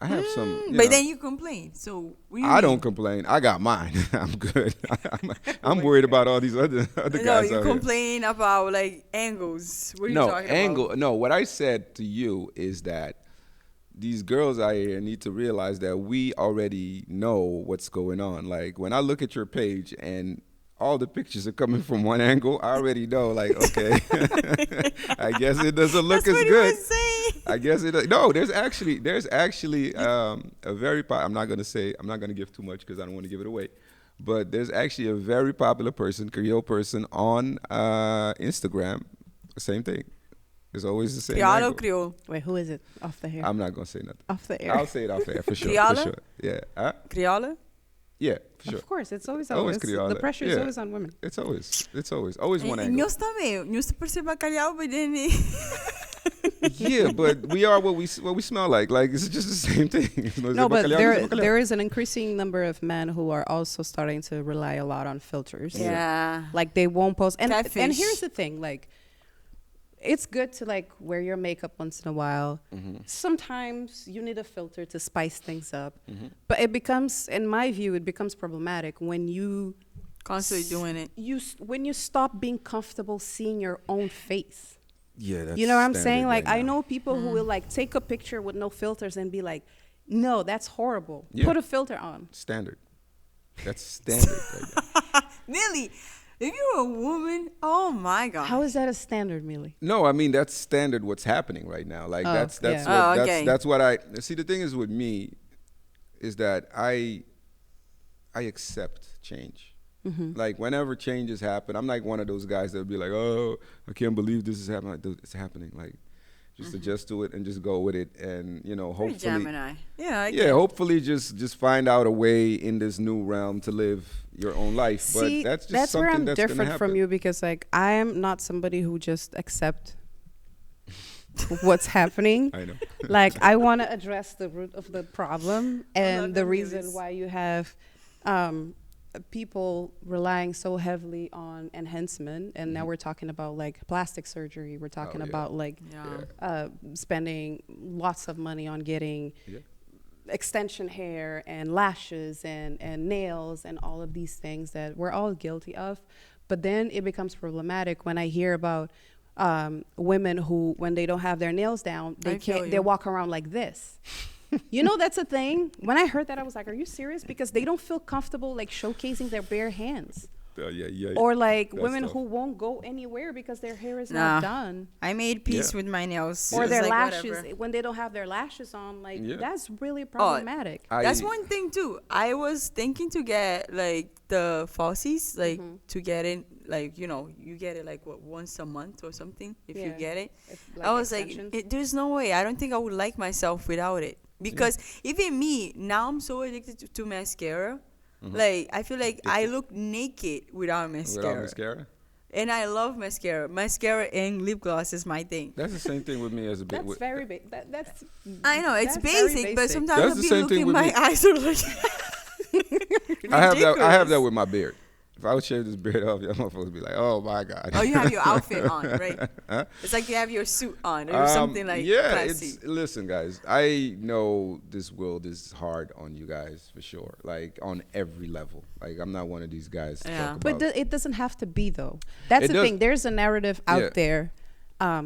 I have some. But then you complain. So what do you I mean? don't complain. I got mine. I'm good. I'm worried about all these other No, guys you out here. complain about like angles. What are you talking about? No, what I said to you is that these girls out here need to realize that we already know what's going on. Like when I look at your page and all the pictures are coming from one angle, I already know. Like, okay, I guess it doesn't look That's as what good. he was saying. I guess it. No, there's actually a very. I'm not gonna give too much because I don't want to give it away. But there's actually a very popular person, Creole person, on Instagram. Same thing. It's always the same. Creole or angle. Creole? Wait, who is it? Off the hair. I'm not gonna say nothing. Off the air. I'll say it off air for sure. Creole? For sure. Yeah. Creole? Yeah, for sure. Of course, it's always Always the Creole. pressure is Yeah. always on women. It's always one angle. Nós também. Nós percebemos bacalhau, but then Yeah, but we are what we smell like. Like it's just the same thing. No, but there is an increasing number of men who are also starting to rely a lot on filters. yeah. Like they won't post. And Catfish. here's the thing, like it's good to like wear your makeup once in a while. Sometimes you need a filter to spice things up. But it becomes, in my view, it becomes problematic when you Constantly doing it. when you stop being comfortable seeing your own face. Yeah, that's You know what I'm standard saying? Like right I now. know people who will like take a picture with no filters and be like, "No, that's horrible. Yeah. Put a filter on." Standard. That's standard. Right there. Millie, if you're a woman, oh my God. How is that a standard, Millie? No, I mean that's standard. What's happening right now? Like Oh, that's yeah. what Oh, okay. that's what I see. The thing is with me, is that I accept change. Like whenever changes happen, I'm like one of those guys that would be like, "Oh, I can't believe this is happening." Like, dude, it's happening. Like, just adjust to it and just go with it, and Very hopefully, Gemini. Yeah, I get it. hopefully, just find out a way in this new realm to live your own life. See, but that's just that's where something I'm that's gonna different from happen. you because like I am not somebody who just accept what's happening. I know. Like I want to address the root of the problem and the them reason Millies. why you have people relying so heavily on enhancement, and now we're talking about like plastic surgery. We're talking yeah. about like Yeah. spending lots of money on getting Yeah. extension hair and lashes and nails and all of these things that we're all guilty of. But then it becomes problematic when I hear about women who, when they don't have their nails down, I feel they you. walk around like this. You know, that's a thing. When I heard that, I was like, are you serious? Because they don't feel comfortable like showcasing their bare hands. Yeah. Or like That's women tough. who won't go anywhere because their hair is Nah. not done. I made peace Yeah. with my nails. Or It's their like, lashes, whatever. when they don't have their lashes on, like Yeah. that's really problematic. That's one thing too. I was thinking to get like the falsies, like to get it, like you get it like what, once a month or something. If you Yeah. get it, If, I was extensions. like, there's no way. I don't think I would like myself without it because even me now, I'm so addicted to mascara. Like I feel like I look naked without mascara. Without mascara. And I love mascara. Mascara and lip gloss is my thing. That's the same thing with me as a bit. That's very big. That's I know it's that's very basic, but sometimes That's I'll the be same thing looking, with my me. eyes are like. I have that ridiculous. with my beard. If I would shave this beard off, y'all motherfuckers be like, "Oh my god." Oh, you have your outfit on, right? Huh? It's like you have your suit on or something like yeah, classy. listen, guys. I know this world is hard on you guys for sure. Like on every level. Like I'm not one of these guys. To Yeah. talk But about. it doesn't have to be though. That's It the does- thing. There's a narrative out Yeah. there.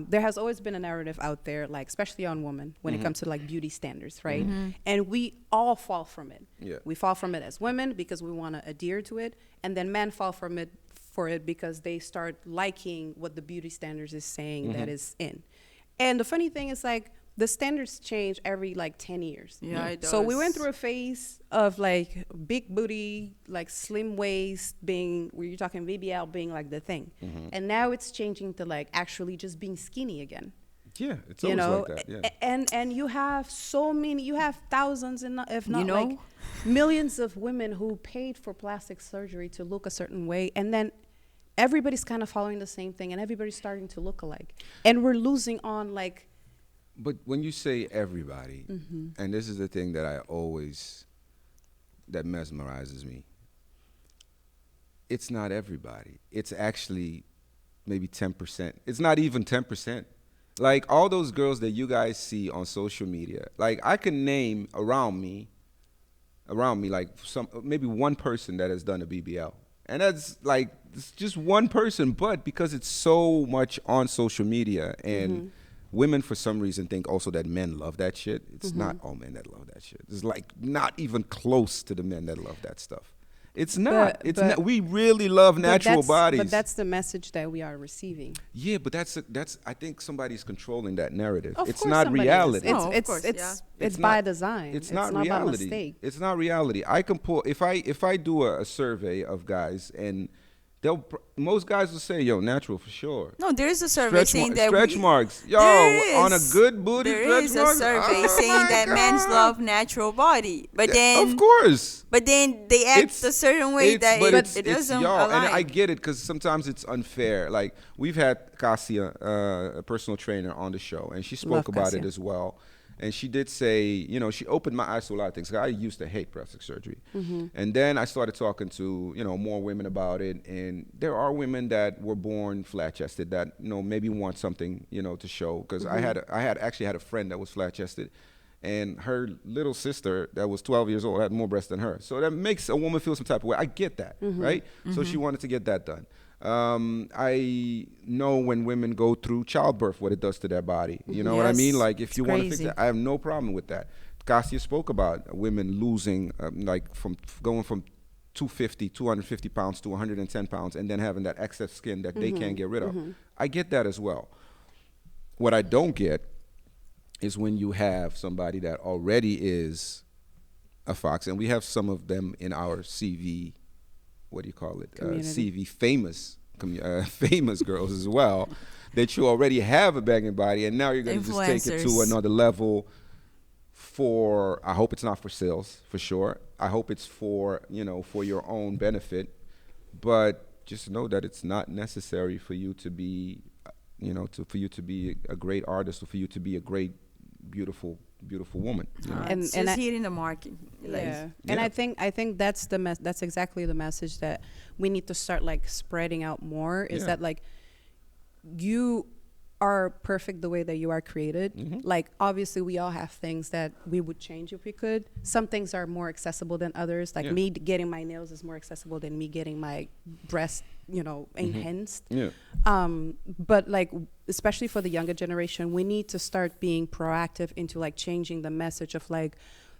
There has always been a narrative out there, like especially on women, when it comes to like beauty standards, right? And we all fall from it. Yeah. We fall from it as women because we want to adhere to it, and then men fall from it because they start liking what the beauty standards is saying that is in. And the funny thing is like the standards change every like 10 years. Yeah, it So we went does. through a phase of like big booty, like slim waist being, where you're talking BBL being like the thing. And now it's changing to like actually just being skinny again. Yeah, it's You always know, like that. Yeah. and you have so many, you have thousands and if not You know? like millions of women who paid for plastic surgery to look a certain way, and then everybody's kind of following the same thing, and everybody's starting to look alike, and we're losing on like. But when you say everybody, and this is the thing that that mesmerizes me, it's not everybody. It's actually maybe 10%. It's not even 10%. Like all those girls that you guys see on social media, like I can name around me, like maybe one person that has done a BBL, and that's like it's just one person. But because it's so much on social media, and women for some reason think also that men love that shit. It's not all men that love that shit. It's like not even close to the men that love that stuff. It's not. We really love natural bodies. But that's the message that we are receiving. Yeah, but that's. I think somebody's controlling that narrative. Of it's course not somebody reality. Is. It's by design. It's not not reality. by mistake. It's not reality. I can pull if I do a survey of guys, and most guys will say, "Yo, natural for sure." No, there is a survey saying that stretch marks. Yo, on a good booty stretch marks. There is a survey saying that men love natural body, but then of course. But then they act a certain way that it doesn't align. And I get it because sometimes it's unfair. Like we've had Cassia, a personal trainer, on the show, and she spoke about it as well. And she did say, she opened my eyes to a lot of things. I used to hate plastic surgery. And then I started talking to, more women about it. And there are women that were born flat-chested that, maybe want something, to show. Because I actually had a friend that was flat-chested. And her little sister that was 12 years old had more breasts than her. So that makes a woman feel some type of way. I get that, right? So she wanted to get that done. I know when women go through childbirth, what it does to their body. You know what I mean? Like if you want to fix that, I have no problem with that. Cassia spoke about women losing, going from 250 pounds to 110 pounds and then having that excess skin that they can't get rid of. I get that as well. What I don't get is when you have somebody that already is a fox, and we have some of them in our CV, what do you call it? CV famous girls as well, that you already have a banging body, and now you're going to just take it to another level I hope it's not for sales, for sure. I hope it's for your own benefit, but just know that it's not necessary for you to be, for you to be a great artist or for you to be a great, beautiful woman. And it's just hitting the market. And I think that's that's exactly the message that we need to start like spreading out more. Is that like you are perfect the way that you are created. Like obviously we all have things that we would change if we could. Some things are more accessible than others. Like me getting my nails is more accessible than me getting my breast, enhanced. But like especially for the younger generation, we need to start being proactive into like changing the message of like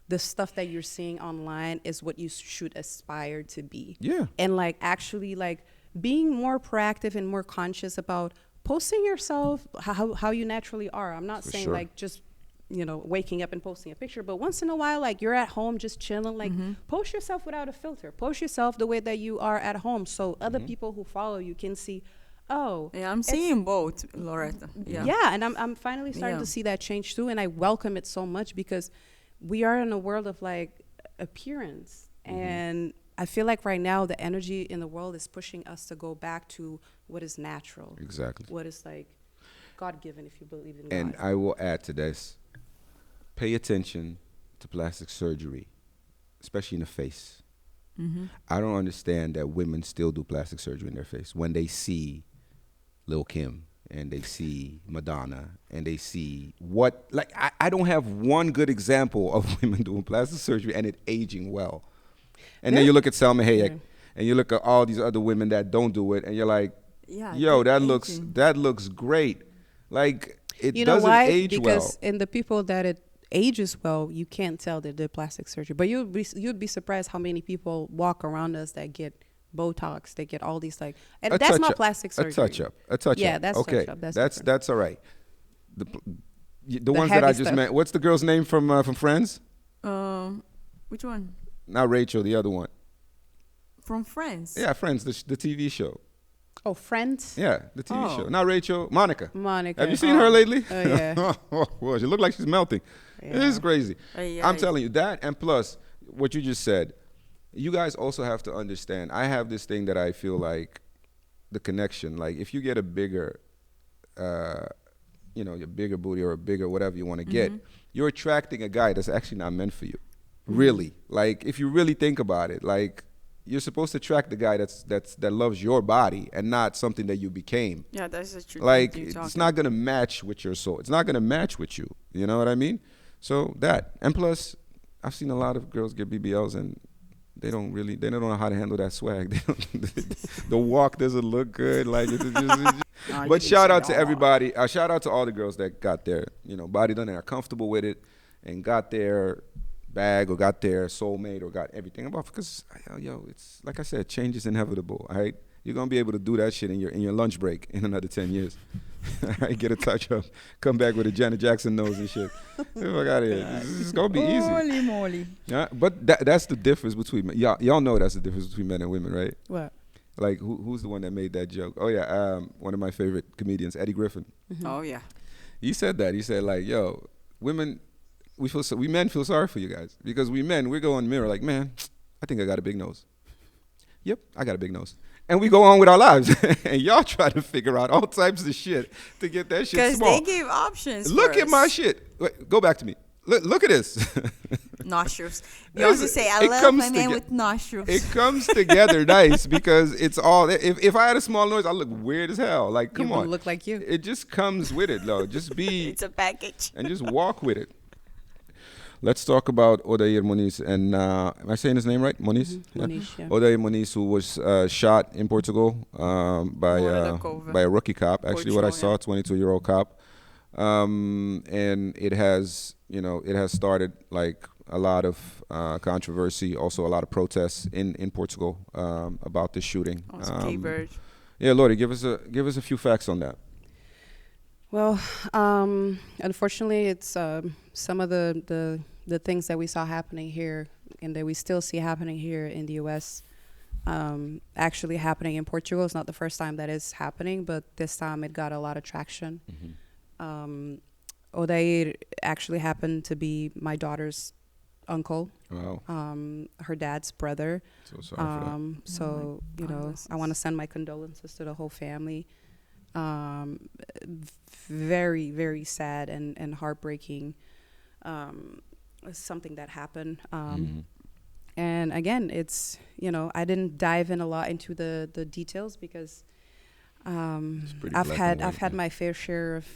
the stuff that you're seeing online is what you should aspire to be. And like actually like being more proactive and more conscious about posting yourself how you naturally are. I'm not saying like just waking up and posting a picture, but once in a while, like you're at home just chilling, like post yourself without a filter. Post yourself the way that you are at home, so other people who follow you can see. Oh, yeah, I'm seeing both, Lorreta. And I'm finally starting to see that change too, and I welcome it so much because we are in a world of like appearance, and I feel like right now the energy in the world is pushing us to go back to what is natural. Exactly. What is like God-given, if you believe in God. And I will add to this, pay attention to plastic surgery, especially in the face. I don't understand that women still do plastic surgery in their face when they see Lil' Kim and they see Madonna and they see I don't have one good example of women doing plastic surgery and it aging well. And then you look at Salma Hayek and you look at all these other women that don't do it and you're like, yo, that looks great. Like it doesn't age well. Because in the people that it ages well, you can't tell that they're plastic surgery. But you'd be surprised how many people walk around us that get Botox, they get all these and that's not plastic surgery. A touch up. Yeah, that's okay. touch up. That's all right. The ones that I just met. What's the girl's name from Friends? Which one? Not Rachel, the other one. From Friends? Yeah, Friends, the TV show. Oh, Friends? Yeah, the TV show. Not Rachel, Monica. Monica. Have you seen her lately? Oh, yeah. Well, she look like she's melting. Yeah. It is crazy. I'm telling you that, and plus, what you just said, you guys also have to understand, I have this thing that I feel like the connection, like if you get a bigger, your bigger booty or a bigger whatever you want to get, you're attracting a guy that's actually not meant for you. Really. Like, if you really think about it, like, you're supposed to attract the guy that loves your body and not something that you became. Yeah, that's the truth. Like, it's not gonna match with your soul. It's not gonna match with you. You know what I mean? So that, and plus, I've seen a lot of girls get BBLs and they don't know how to handle that swag. The walk doesn't look good. Like, but shout out to everybody. Shout out to all the girls that got their, body done and are comfortable with it, and got their bag or got their soulmate or got everything about. Because it's like I said, change is inevitable. All right, you're gonna be able to do that shit in your lunch break in another 10 years. All right, get a touch up, come back with a Janet Jackson nose and shit. Get the fuck out of here. It's gonna be easy. Holy moly. Yeah, but that's the difference between y'all know that's the difference between men and women, right? What? Like, who's the one that made that joke? Oh yeah, one of my favorite comedians, Eddie Griffin. Mm-hmm. Oh yeah. He said that. He said, like, yo, women, we men feel sorry for you guys, because we go in the mirror like, man, I think I got a big nose. Yep, I got a big nose. And we go on with our lives. And y'all try to figure out all types of shit to get that shit small. Because they gave options. Look at my shit. Wait, go back to me. Look at this. Nostrils. You also say, I love my man with nostrils. It comes together nice, because it's all. If I had a small nose, I look weird as hell. Like, come on. Look like you. It just comes with it, though. Just be. It's a package. And just walk with it. Let's talk about Odair Muniz. And am I saying his name right? Muniz? Mm-hmm. Muniz, yeah. Odair Muniz, who was shot in Portugal by a rookie cop. Actually, what I saw, 22-year-old cop. And it has started like a lot of controversy, also a lot of protests in Portugal about the shooting. Yeah, Lordy, give us a few facts on that. Well, unfortunately, it's some of the things that we saw happening here and that we still see happening here in the U.S. Actually happening in Portugal. It's not the first time that is happening, but this time it got a lot of traction. Mm-hmm. Odair actually happened to be my daughter's uncle. Wow. Her dad's brother. So sorry for that. So, I want to send my condolences to the whole family. Very, very sad and heartbreaking. Something that happened. And again, it's, I didn't dive in a lot into the details because I've had my fair share of,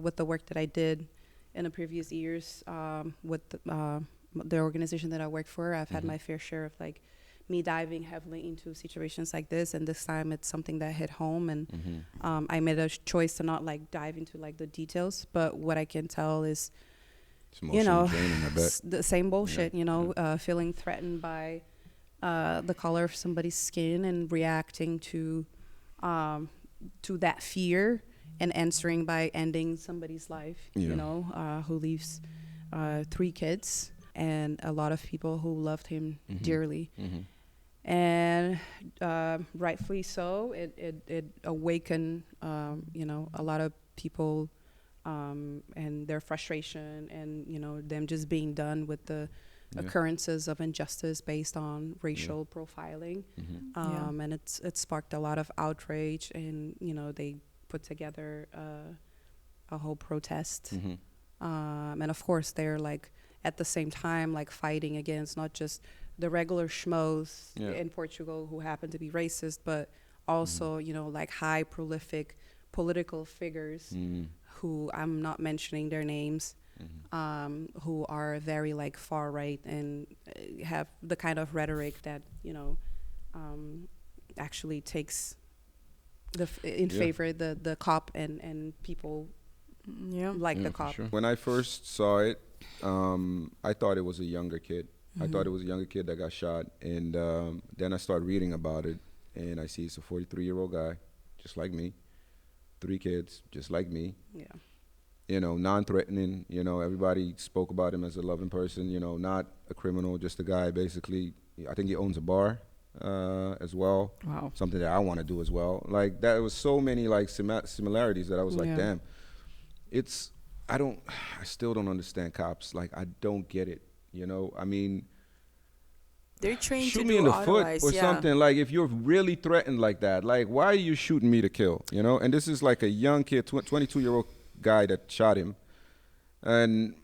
with the work that I did in the previous years with the organization that I worked for. I've had my fair share of like me diving heavily into situations like this, and this time it's something that hit home, and I made a choice to not like dive into like the details. But what I can tell is, the same bullshit. Feeling threatened by the color of somebody's skin and reacting to that fear and answering by ending somebody's life. Who leaves 3 kids and a lot of people who loved him dearly. And rightfully so, it awakened, a lot of people and their frustration and, them just being done with the occurrences of injustice based on racial profiling. And it sparked a lot of outrage, and, they put together a whole protest. And of course, they're like at the same time, like fighting against not just the regular schmoes in Portugal who happen to be racist, but also, like high prolific political figures who I'm not mentioning their names, who are very like far right and have the kind of rhetoric that, actually takes favor the cop and people like the cop. Sure. When I first saw it, I thought it was a younger kid. I thought it was a younger kid that got shot, and then I started reading about it, and I see it's a 43-year-old guy, just like me, 3 kids, just like me. Yeah. Non-threatening. Everybody spoke about him as a loving person. Not a criminal, just a guy. Basically, I think he owns a bar as well. Wow. Something that I want to do as well. Like that, was so many like similarities that I was like, damn. I still don't understand cops. Like, I don't get it. I mean, they're trained shoot to me do in the foot or yeah. something. Like, if you're really threatened like that, like, why are you shooting me to kill? And this is like a young kid, 22-year-old guy that shot him, and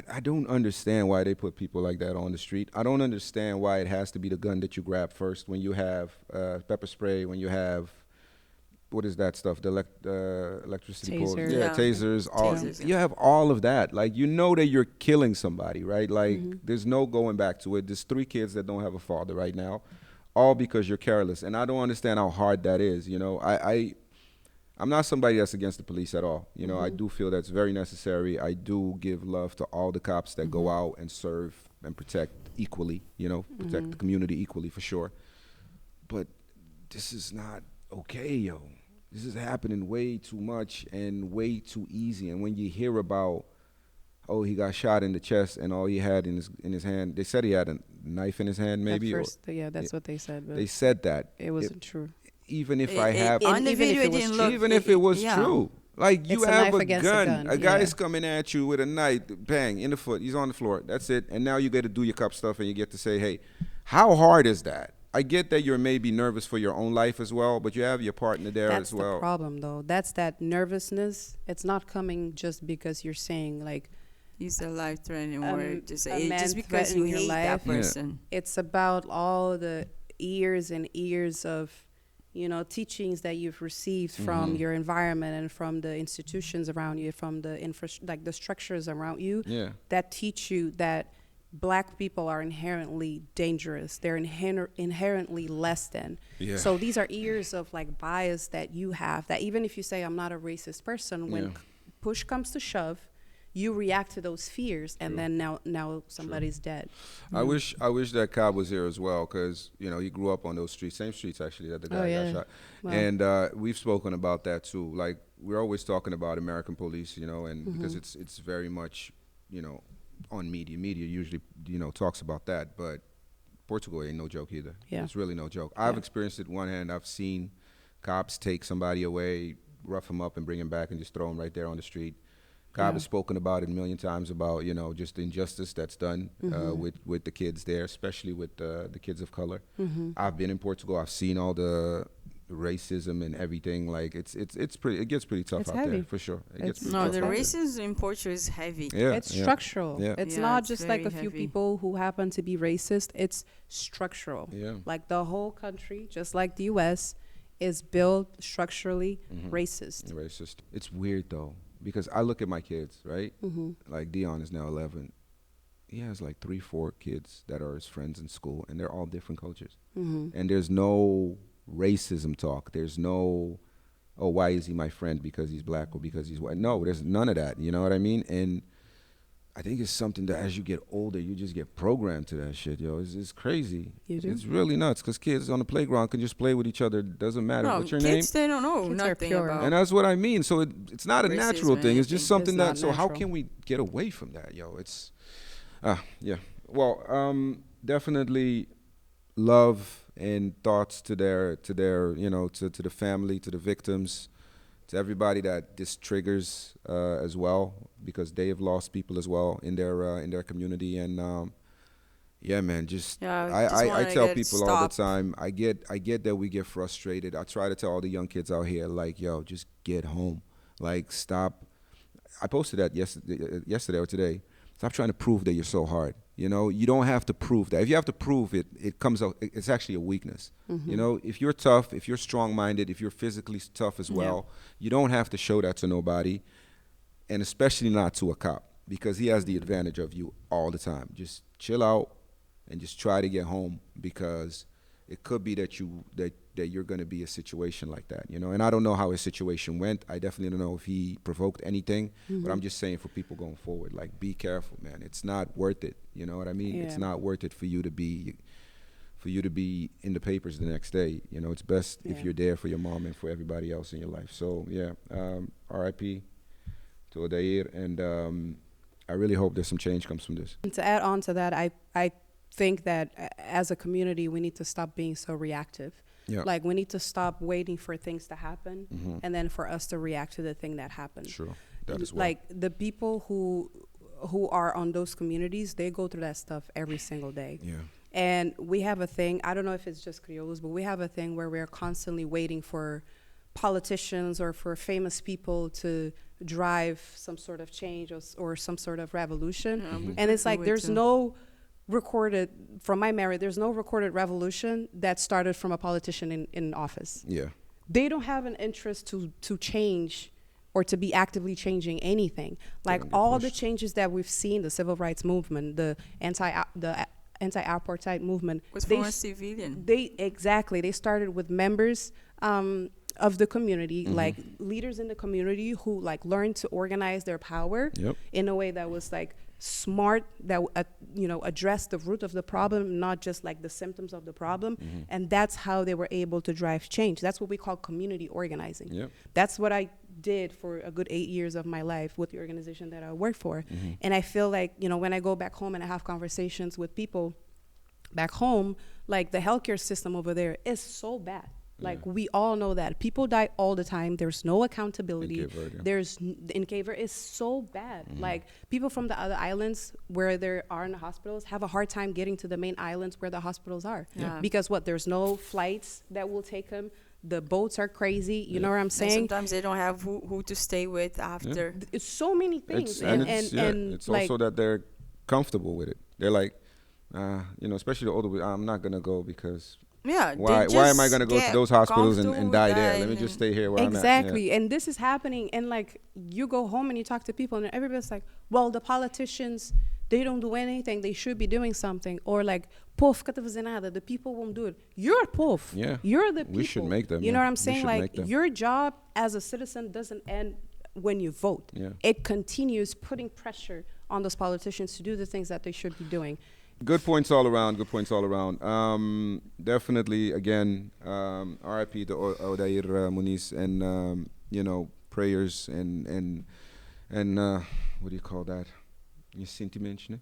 I don't understand why they put people like that on the street. I don't understand why it has to be the gun that you grab first when you have pepper spray, when you have, what is that stuff? The electricity pole. Taser. Yeah, tasers. Tasers, yeah. You have all of that. Like, you know that you're killing somebody, right? Like, there's no going back to it. There's 3 kids that don't have a father right now, all because you're careless. And I don't understand how hard that is. You know, I'm not somebody that's against the police at all. You know, I do feel that's very necessary. I do give love to all the cops that go out and serve and protect equally, you know, protect the community equally, for sure. But this is not okay, yo. This is happening way too much and way too easy. And when you hear about, oh, he got shot in the chest and all he had in his hand, they said he had a knife in his hand, maybe. At first, yeah, that's what they said. But they said that. it wasn't true. Even if I have, on the even if video, it it was didn't true. look. even if it was yeah. true, like, you It's a have knife a against a gun. gun, A guy's yeah. coming at you with a knife, bang, in the foot. He's on the floor. That's it. And now you get to do your cop stuff and you get to say, hey, how hard is that? I get that you're maybe nervous for your own life as well, but you have your partner there That's as well. the problem, though. That's that nervousness. It's not coming just because you're saying, like, Use a life-threatening word to a say it man just because you threatening your hate that life. Yeah. person. it's about all the years and years of, you know, teachings that you've received from your environment and from the institutions around you, from the like the structures around you, Yeah. that teach you that Black people are inherently dangerous. They're inherently less than. Yeah. So these are years of like bias that you have, that even if you say I'm not a racist person, when Yeah. push comes to shove, you react to those fears, and then now somebody's dead. I wish that Cobb was here as well, because, you know, he grew up on those streets, same streets actually that the guy yeah. got shot. Wow. And we've spoken about that too. Like, we're always talking about American police, you know, and because it's very much, you know, on media. Media usually, you know, talks about that, but Portugal ain't no joke either. Yeah. It's really no joke. I've experienced it one hand. I've seen cops take somebody away, rough him up and bring him back and just throw him right there on the street. Cobb has spoken about it a million times about, you know, just the injustice that's done with the kids there, especially with the kids of color. I've been in Portugal. I've seen all the racism and everything. Like, it gets pretty tough It's out heavy. there, for sure. It gets It's- pretty No, tough the out there. racism in Portugal is heavy. Yeah, It's yeah. structural. Yeah. It's Yeah, not it's just like a very few heavy. people who happen to be racist. It's structural. Yeah. Like the whole country, just like the U.S., is built structurally racist. Racist. It's weird though, because I look at my kids, right? Like, Dion is now 11. He has like 3-4 kids that are his friends in school, and they're all different cultures. And there's no racism talk. There's no, oh, why is he my friend? Because he's Black or because he's white? No, there's none of that. You know what I mean? And I think it's something that as you get older, you just get programmed to that shit, yo. It's crazy. You do? It's really nuts, because kids on the playground can just play with each other. Doesn't matter. No, What's your kids, name? they don't know Kids are nothing pure. about. And that's what I mean. So it's not a Racism natural or thing. It's just anything. something It's that, not so how natural. can we get away from that, yo? It's, yeah. Well, definitely love and thoughts to their, you know, to the family, to the victims, to everybody that this triggers as well, because they have lost people as well in their community. And yeah, man, just Yeah, just I wanna tell get people all the stopped. time. I get that we get frustrated. I try to tell all the young kids out here, like, yo, just get home. Like, stop. I posted that yesterday or today. Stop trying to prove that you're so hard. You know, you don't have to prove that. If you have to prove it, it comes out. It's actually a weakness. You know, if you're tough, if you're strong-minded, if you're physically tough as well, you don't have to show that to nobody, and especially not to a cop, because he has the advantage of you all the time. Just chill out and just try to get home, because it could be that you're going to be a situation like that, you know. And I don't know how his situation went. I definitely don't know if he provoked anything, but I'm just saying for people going forward, like, be careful, man. It's not worth it. You know what I mean? It's Yeah. not worth it for you to be in the papers the next day. You know, it's best if Yeah. you're there for your mom and for everybody else in your life. So yeah, R.I.P. to Odair, and I really hope there's some change comes from this. And to add on to that, I think that as a community, we need to stop being so reactive. Yeah. Like, we need to stop waiting for things to happen and then for us to react to the thing that happened. Sure, that as well. Like, the people who are on those communities, they go through that stuff every single day. Yeah. And we have a thing, I don't know if it's just Criollos, but we have a thing where we're constantly waiting for politicians or for famous people to drive some sort of change or some sort of revolution. And it's like there's no recorded, from my memory, there's no recorded revolution that started from a politician in office. Yeah. They don't have an interest to change or to be actively changing anything. Like all the changes that we've seen, the civil rights movement, the anti-apartheid movement, was from a civilian. They started with members of the community, like leaders in the community who like learned to organize their power in a way that was like smart, that addressed the root of the problem, not just like the symptoms of the problem. And that's how they were able to drive change. That's what we call community organizing. That's what I did for a good 8 years of my life with the organization that I work for. And I feel like, when I go back home and I have conversations with people back home, like the healthcare system over there is so bad. Like we all know that people die all the time. There's no accountability. In Cape Verde is so bad. Like people from the other islands where there aren't hospitals have a hard time getting to the main islands where the hospitals are. Because there's no flights that will take them. The boats are crazy. You know what I'm saying? And sometimes they don't have who to stay with after. It's so many things. It's like, also that they're comfortable with it. They're like, especially the older people, I'm not going to go because why am I going to go to those hospitals and die there? Let me just stay here where I'm at. Exactly. And this is happening. And like you go home and you talk to people and everybody's like, well, the politicians, they don't do anything. They should be doing something. Or like, povo fica fazendo nada. The people won't do it. You're a povo. Yeah. You're the people. We should make them. You know what I'm saying? Like your job as a citizen doesn't end when you vote. It continues putting pressure on those politicians to do the things that they should be doing. Good points all around. Definitely, again, RIP to Odair Muniz, and prayers and what do you call that? Sentimentos, né?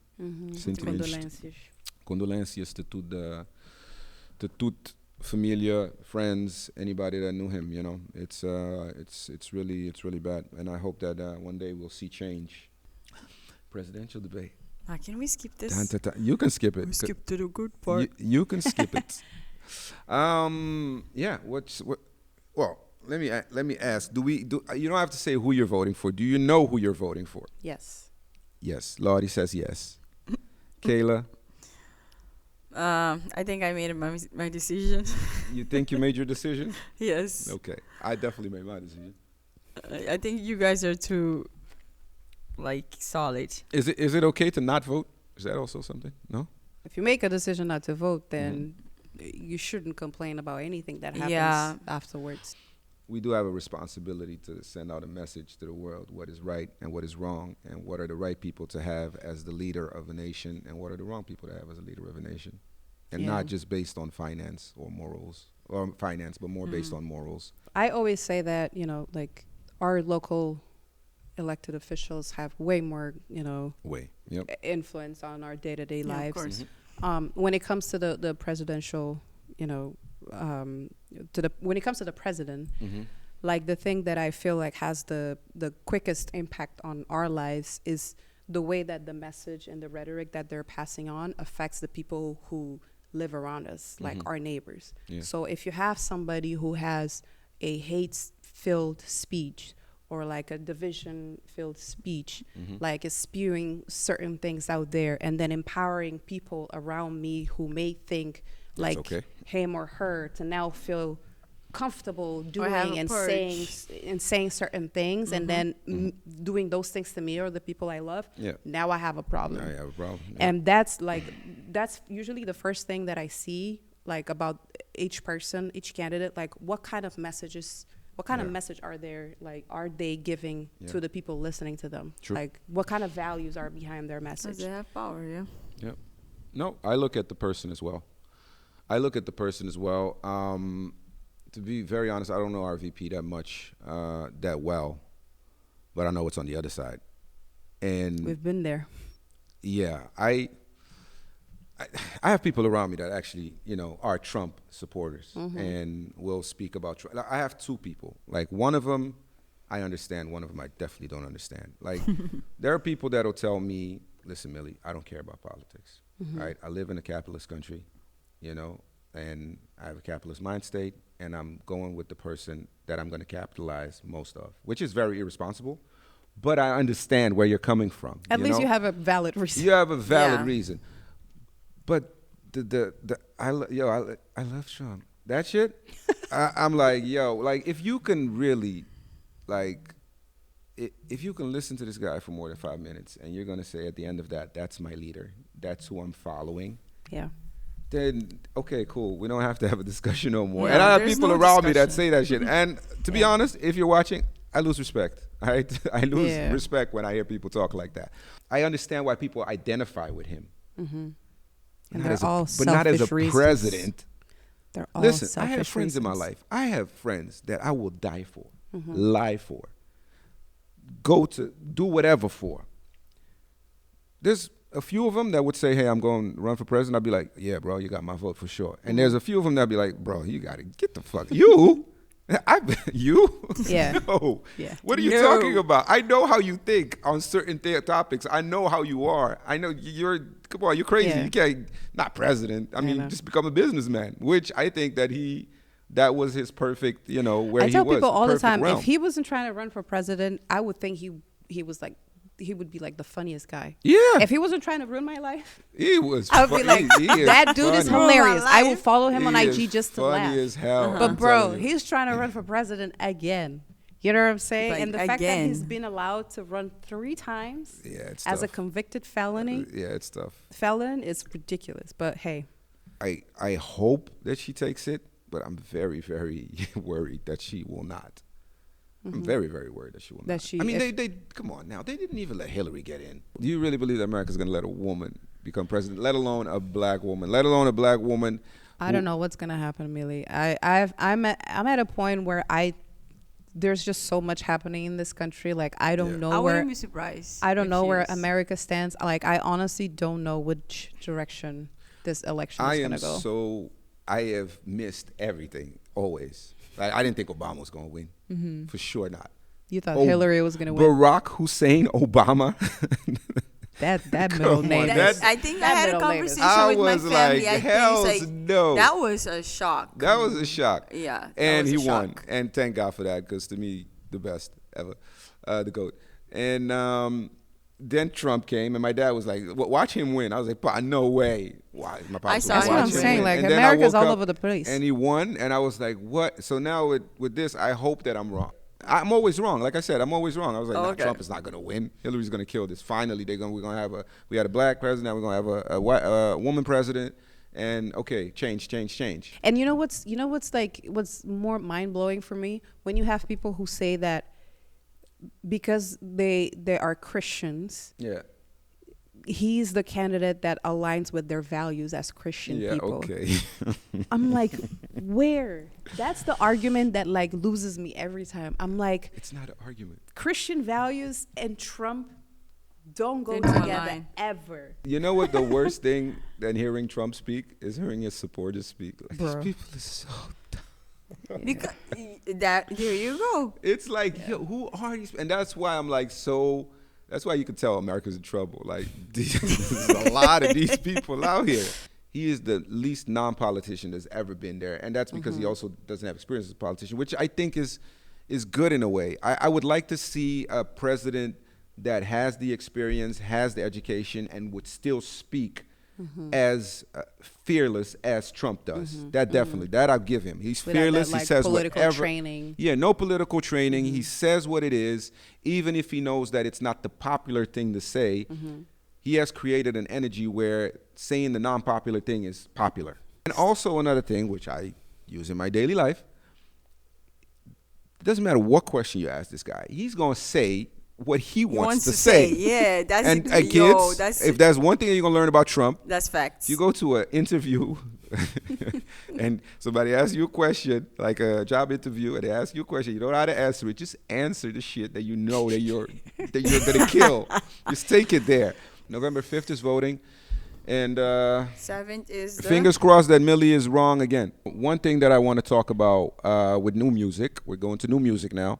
Condolências to tudo, familia, friends, anybody that knew him. It's really bad, and I hope that one day we'll see change. Presidential debate. Can we skip this? You can skip it. We skip to the good part. You can skip it. Well, let me ask. You don't have to say who you're voting for. Do you know who you're voting for? Yes. Yes. Lottie says yes. Keila? I think I made my decision. You think you made your decision? Yes. Okay. I definitely made my decision. I think you guys are too solid. Is it okay to not vote? Is that also something? No? If you make a decision not to vote, then you shouldn't complain about anything that happens afterwards. We do have a responsibility to send out a message to the world, what is right and what is wrong, and what are the right people to have as the leader of a nation, and what are the wrong people to have as a leader of a nation. And not just based on finance or morals, or finance, but more based on morals. I always say that, like our local elected officials have way more, influence on our day-to-day lives. Of course. When it comes to the presidential, when it comes to the president, like the thing that I feel like has the quickest impact on our lives is the way that the message and the rhetoric that they're passing on affects the people who live around us, like our neighbors. So if you have somebody who has a hate-filled speech or like a division-filled speech, like is spewing certain things out there and then empowering people around me who may think like him or her to now feel comfortable doing and saying certain things and then doing those things to me or the people I love, now I have a problem. Now you have a problem. And that's usually the first thing that I see, like about each person, each candidate, like what kind of message are they giving to the people listening to them? True. Like what kind of values are behind their message? They have power, Yeah. No, I look at the person as well. To be very honest, I don't know our VP that much, that well, but I know what's on the other side. And we've been there. Yeah, I have people around me that actually, are Trump supporters and will speak about Trump. I have two people. Like one of them, I understand. One of them, I definitely don't understand. Like there are people that'll tell me, listen, Millie, I don't care about politics. Right? I live in a capitalist country. and I have a capitalist mind state, and I'm going with the person that I'm going to capitalize most of, which is very irresponsible. But I understand where you're coming from. At least you have a valid reason. You have a valid reason. But I love Trump. That shit, I'm like, yo, like if you can really, like, if you can listen to this guy for more than 5 minutes, and you're gonna say at the end of that, that's my leader, that's who I'm following. Yeah. Then okay, cool. We don't have to have a discussion no more. No, and I have there's people no around me that discussion. say that shit. And to be honest, if you're watching, I lose respect. I lose respect when I hear people talk like that. I understand why people identify with him. Mm-hmm. But And they're all but not as a reasons. president. They're all Listen, I selfish have friends in my reasons. life. I have friends that I will die for, Mm-hmm. lie for, go to do whatever for. There's a few of them that would say, hey, I'm going to run for president. I'd be like, yeah, bro, you got my vote for sure. And there's a few of them that'd be like, bro, you got to get the fuck. You? You? Yeah. No. Yeah. What are you No. talking about? I know how you think on certain topics. I know how you are. I know come on, you're crazy. Yeah. You can't, not president. I mean, know. just become a businessman, which I think that was his perfect, where I he tell was. people all the perfect time, realm. if he wasn't trying to run for president, I would think he was like, he would be like the funniest guy. Yeah. If he wasn't trying to ruin my life, He was I would be like, that dude is funny. hilarious. I will life. follow him on He IG is just to funny laugh. as hell. But I'm bro, telling you. he's trying to run for president again. You know what I'm saying? Like, and the fact that he's again. been allowed to run 3 times It's as a tough. convicted felon It's tough. is ridiculous. But hey, I hope that she takes it, but I'm very, very worried that she will not. I'm very, very worried that she will That not. she- I mean, if- they come on now. They didn't even let Hillary get in. Do you really believe that America's going to let a woman become president, let alone a black woman, I don't know what's gonna happen, Millie. I'm at a point where there's just so much happening in this country. Like I don't know I where wouldn't be surprised. I don't if know she where is. America stands. Like I honestly don't know which direction this election is gonna go. I have missed everything always. Like I didn't think Obama was going to win. For sure not. You thought Hillary was gonna win? Barack Hussein Obama. That Come middle on, name. that- is- I think I that had a middle name conversation I with my was family. like, I hells think like, no. that was a shock. That was a shock. Yeah, that And was he a won. shock. And thank God for that, because to me, the best ever. The GOAT. And then Trump came, and my dad was like, watch him win. I was like, Pa, no way. Why? My papa was saw like, him "Watch That's what I'm him saying, win." like, And then I America's woke all up over the place. And he won, and I was like, what? So now with this, I hope that I'm wrong. I'm always wrong. Like I said, I'm always wrong. I was like, Okay. Trump is not going to win. Hillary's going to kill this. Finally, we had a black president, now we're going to have a woman president. And okay, change. And you know what's more mind blowing for me, when you have people who say that because they are Christians, Yeah. he's the candidate that aligns with their values as Christian Yeah, people. okay. I'm like, where? That's the argument that like loses me every time. I'm like, It's not an argument. Christian values and Trump don't go They don't together align. ever. You know what the worst thing than hearing Trump speak is hearing his supporters speak. Like, these Bro. people are so dumb. Because there you go. It's like, yo, who are these? And that's why I'm like that's why you can tell America's in trouble. Like, there's a lot of these people out here. He is the least non-politician that's ever been there. And that's because he also doesn't have experience as a politician, which I think is good in a way. I would like to see a president that has the experience, has the education, and would still speak as fearless as Trump does. That definitely, that I'll give him. He's Without that, fearless. like, He says political whatever. training. Yeah, no political training. He says what it is, even if he knows that it's not the popular thing to say. He has created an energy where saying the non-popular thing is popular. And also another thing, which I use in my daily life, it doesn't matter what question you ask this guy, he's going to say what he wants to say. Yeah, that's And kids, kids, if there's one thing you're going to learn about Trump, that's facts. if you go to an interview and somebody asks you a question, like a job interview, and they ask you a question, you don't know how to answer it, just answer the shit that you know that you're gonna kill. Just take it there. November 5th is voting, and 7th is the fingers crossed that Millie is wrong again. One thing that I want to talk about with new music, we're going to new music now,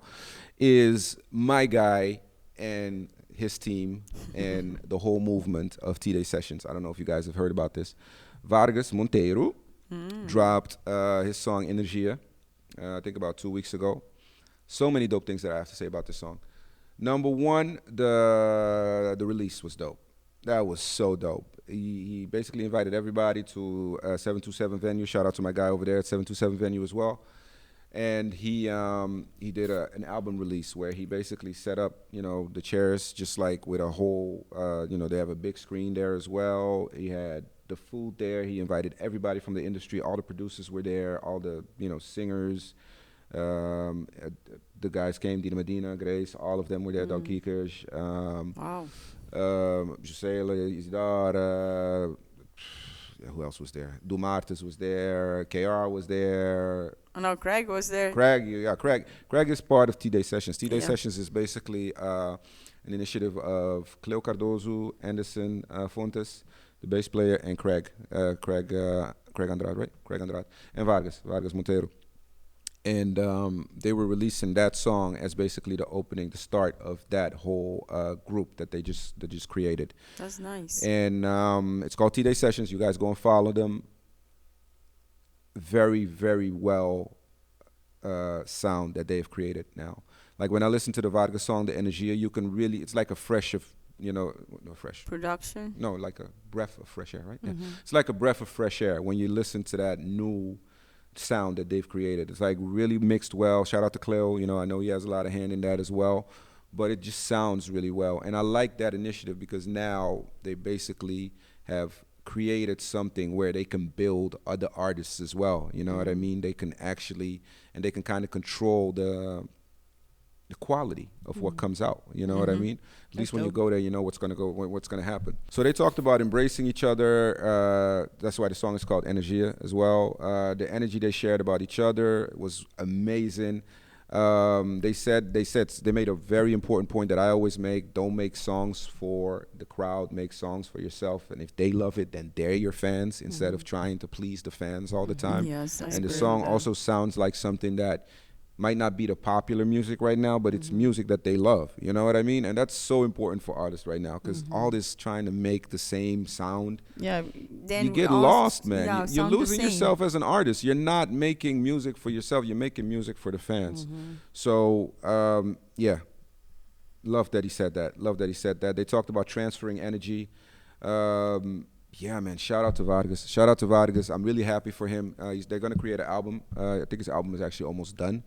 is my guy and his team and the whole movement of T-Day Sessions. I don't know if you guys have heard about this. Vargas Monteiro dropped his song Energia, I think about 2 weeks ago. So many dope things that I have to say about this song. Number one, the release was dope. That was so dope. He basically invited everybody to 727 venue. Shout out to my guy over there at 727 venue as well. And he did an album release where he basically set up, the chairs just like with a whole, they have a big screen there as well. He had the food there. He invited everybody from the industry. All the producers were there. All the, singers. The guys came, Dina Medina, Grace, all of them were there. Dal Kiekers. Wow. Gisela, Isidara, who else was there? Dumartes was there. KR was there. I know Craig was there. Craig is part of T-Day Sessions. T-Day Sessions is basically an initiative of Cleo Cardozo, Anderson Fontes, the bass player, and Craig Andrade, right? Craig Andrade, and Vargas Monteiro. And they were releasing that song as basically the start of that whole group that they just created. That's nice. And it's called T-Day Sessions. You guys go and follow them. Very, very well sound that they've created now. Like when I listen to the Vargas song, the Energia, you can really, it's like a fresh production. No, like a breath of fresh air, right? Yeah. It's like a breath of fresh air when you listen to that new sound that they've created. It's like really mixed well. Shout out to Cleo. I know he has a lot of hand in that as well, but it just sounds really well. And I like that initiative because now they basically have created something where they can build other artists as well. You know what I mean? They can actually, and they can kind of control the quality of what comes out. You know what I mean? At least when you go there, you know what's gonna happen. So they talked about embracing each other. That's why the song is called Energia as well. The energy they shared about each other was amazing. They made a very important point that I always make: don't make songs for the crowd, make songs for yourself. And if they love it, then they're your fans instead of trying to please the fans all the time. Yes, and the song also sounds like something that might not be the popular music right now, but it's music that they love. You know what I mean? And that's so important for artists right now because all this trying to make the same sound, then you get lost, man. You're losing yourself as an artist. You're not making music for yourself. You're making music for the fans. So, love that he said that. They talked about transferring energy. Man, shout out to Vargas. I'm really happy for him. They're going to create an album. I think his album is actually almost done.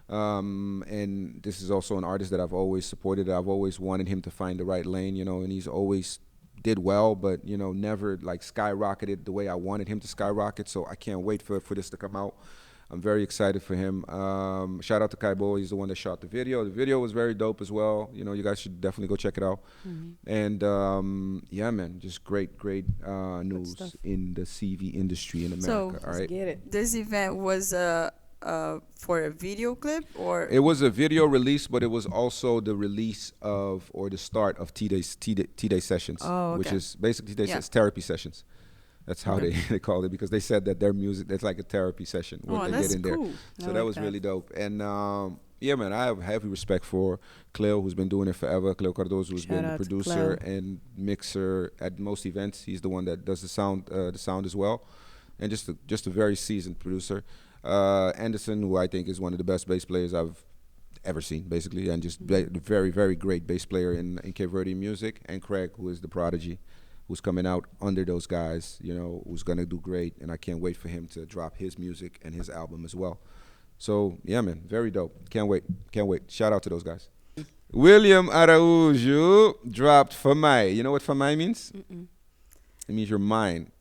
And this is also an artist that I've always supported. I've always wanted him to find the right lane, and he's always did well, but, never like skyrocketed the way I wanted him to skyrocket. So I can't wait for this to come out. I'm very excited for him. Shout out to Kaibo. He's the one that shot the video. The video was very dope as well. You guys should definitely go check it out. And man, just great news in the CV industry in America. So, all right. Get it. This event was for a video clip, or it was a video release, but it was also the release of or the start of T-Day Sessions, which is basically therapy sessions. That's how they called it, because they said that their music, that's like a therapy session, what they did in there. So that was really dope. And man, I have heavy respect for Cleo, who's been doing it forever. Cleo Cardozo, who's been a producer and mixer at most events. He's the one that does the sound as well, and just a very seasoned producer. Anderson, who I think is one of the best bass players I've ever seen, basically, and just very, very great bass player in Cape Verdean music. And Craig, who is the prodigy, who's coming out under those guys, who's going to do great. And I can't wait for him to drop his music and his album as well. So, yeah, man, very dope. Can't wait. Shout out to those guys. William Araújo dropped Famai. You know what Famai means? It means you're mine.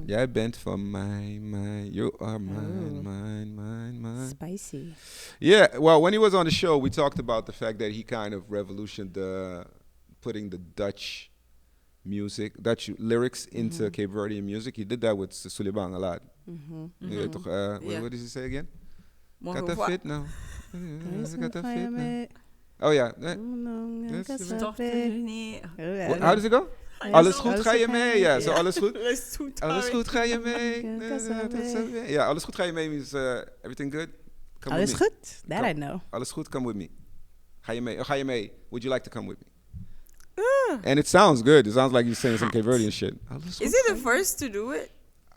Jij bent van mij, you are mine. Spicy. Yeah, well, when he was on the show, we talked about the fact that he kind of revolutioned putting the Dutch lyrics into Cape Verdean music. He did that with Sulibang a lot. What did he say again? Got that fit now. Got that fit now. Oh yeah. How does it go? Alles goed, ga je mee? Ja, so alles goed? Alles goed, ga je mee? Yeah, alles goed, ga je mee means everything good? Come alles with me. goed? That I know. Alles goed, come with me. Ga je mee? Would you like to come with me? And it sounds good. It sounds like you're saying some Cape Verdean shit. Is it the first to do it?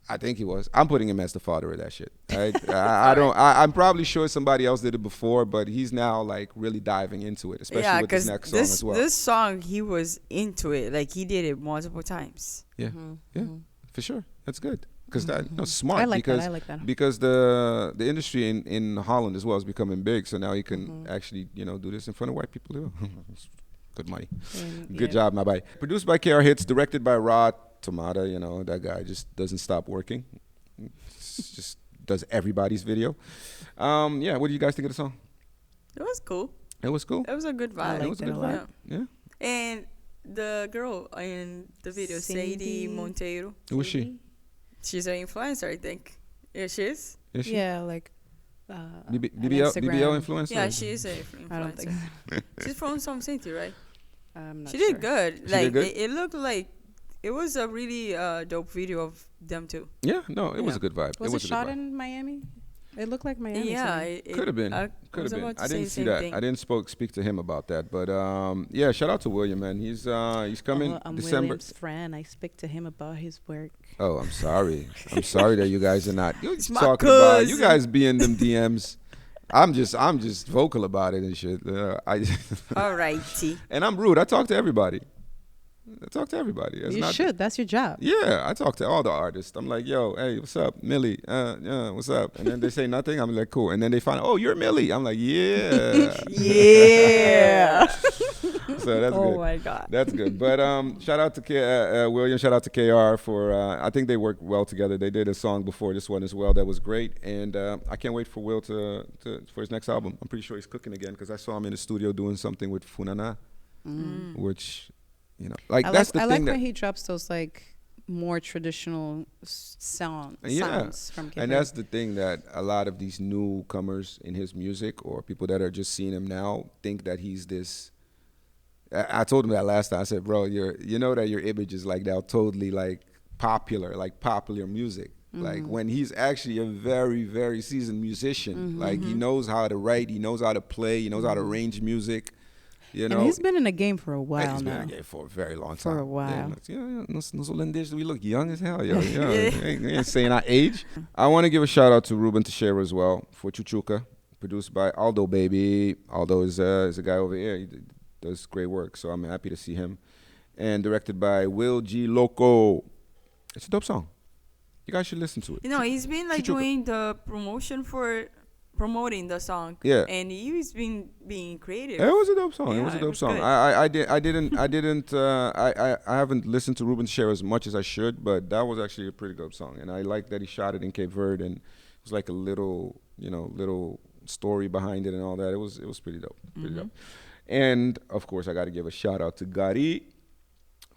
I think he was. I'm putting him as the father of that shit. Right? I'm probably sure somebody else did it before, but he's now like really diving into it, especially with this next song as well. This song, he was into it. Like he did it multiple times. Yeah, for sure. That's good. Because smart. I like that. Because the industry in Holland as well is becoming big, so now you can actually do this in front of white people too. Good money. Good job, my boy. Produced by KR Hits, directed by Rod Tomata. That guy just doesn't stop working. Just does everybody's video. What do you guys think of the song? It was cool. It was cool. It was a good vibe. It was a good vibe. Yeah. And the girl in the video, Sadie Monteiro. Who was she? She's an influencer, I think. Yeah, she is. Is she? Yeah, like BBL influencer. Yeah, she is an influencer. I don't think so. She's from some city, right? I'm not She sure. did good. She did good? It looked like it was a really dope video of them too. Yeah, no, it was a good vibe. Was it it a shot good vibe. in Miami? It looked like Miami. Yeah, to me. Could have been. Could have been. I didn't see that. I didn't speak to him about that. But shout out to William, man. He's coming I'm December. William's friend. I speak to him about his work. Oh, I'm sorry. I'm sorry that you guys are not. You're my talking about cousin. you guys be in them DMs. I'm just vocal about it and shit. Alrighty. And I'm rude. I talk to everybody. It's You should. That's your job. Yeah, I talk to all the artists. I'm like, yo, hey, what's up, Millie? What's up? And then they say nothing. I'm like, cool. And then they find out, oh, you're Millie. I'm like, yeah. Yeah. So that's good. Oh my God. That's good. But shout out to William. Shout out to KR for. I think they worked well together. They did a song before this one as well that was great. And I can't wait for Will for his next album. I'm pretty sure he's cooking again because I saw him in the studio doing something with Funana, which. That's the thing. I like when he drops those like more traditional sounds from Cape and Verde. that's the thing that a lot of these newcomers in his music or people that are just seeing him now think that he's this. I told him that last time. I said, bro, you know that your image is like now totally like popular music. Like when he's actually a very, very seasoned musician. Like he knows how to write, he knows how to play, he knows how to arrange music. And he's been in the game for a while he's now. been in the game for a very long time. For a while. Nos holandeses, we look young as hell. Yo. Ain't saying our age. I want to give a shout out to Ruben Teixeira as well for Chuchuca, produced by Aldo Baby. Aldo is a guy over here. He does great work, so I'm happy to see him. And directed by Will G. Loco. It's a dope song. You guys should listen to it. He's been like Chuchuca. doing the promoting the song. Yeah. And he's been being creative. It was a dope song. Yeah, It was a it dope was song. good. I haven't listened to Ruben Teixeira as much as I should, but that was actually a pretty dope song. And I like that he shot it in Cape Verde and it was like a little story behind it and all that. It was pretty dope. Pretty dope. And of course I gotta give a shout out to Gary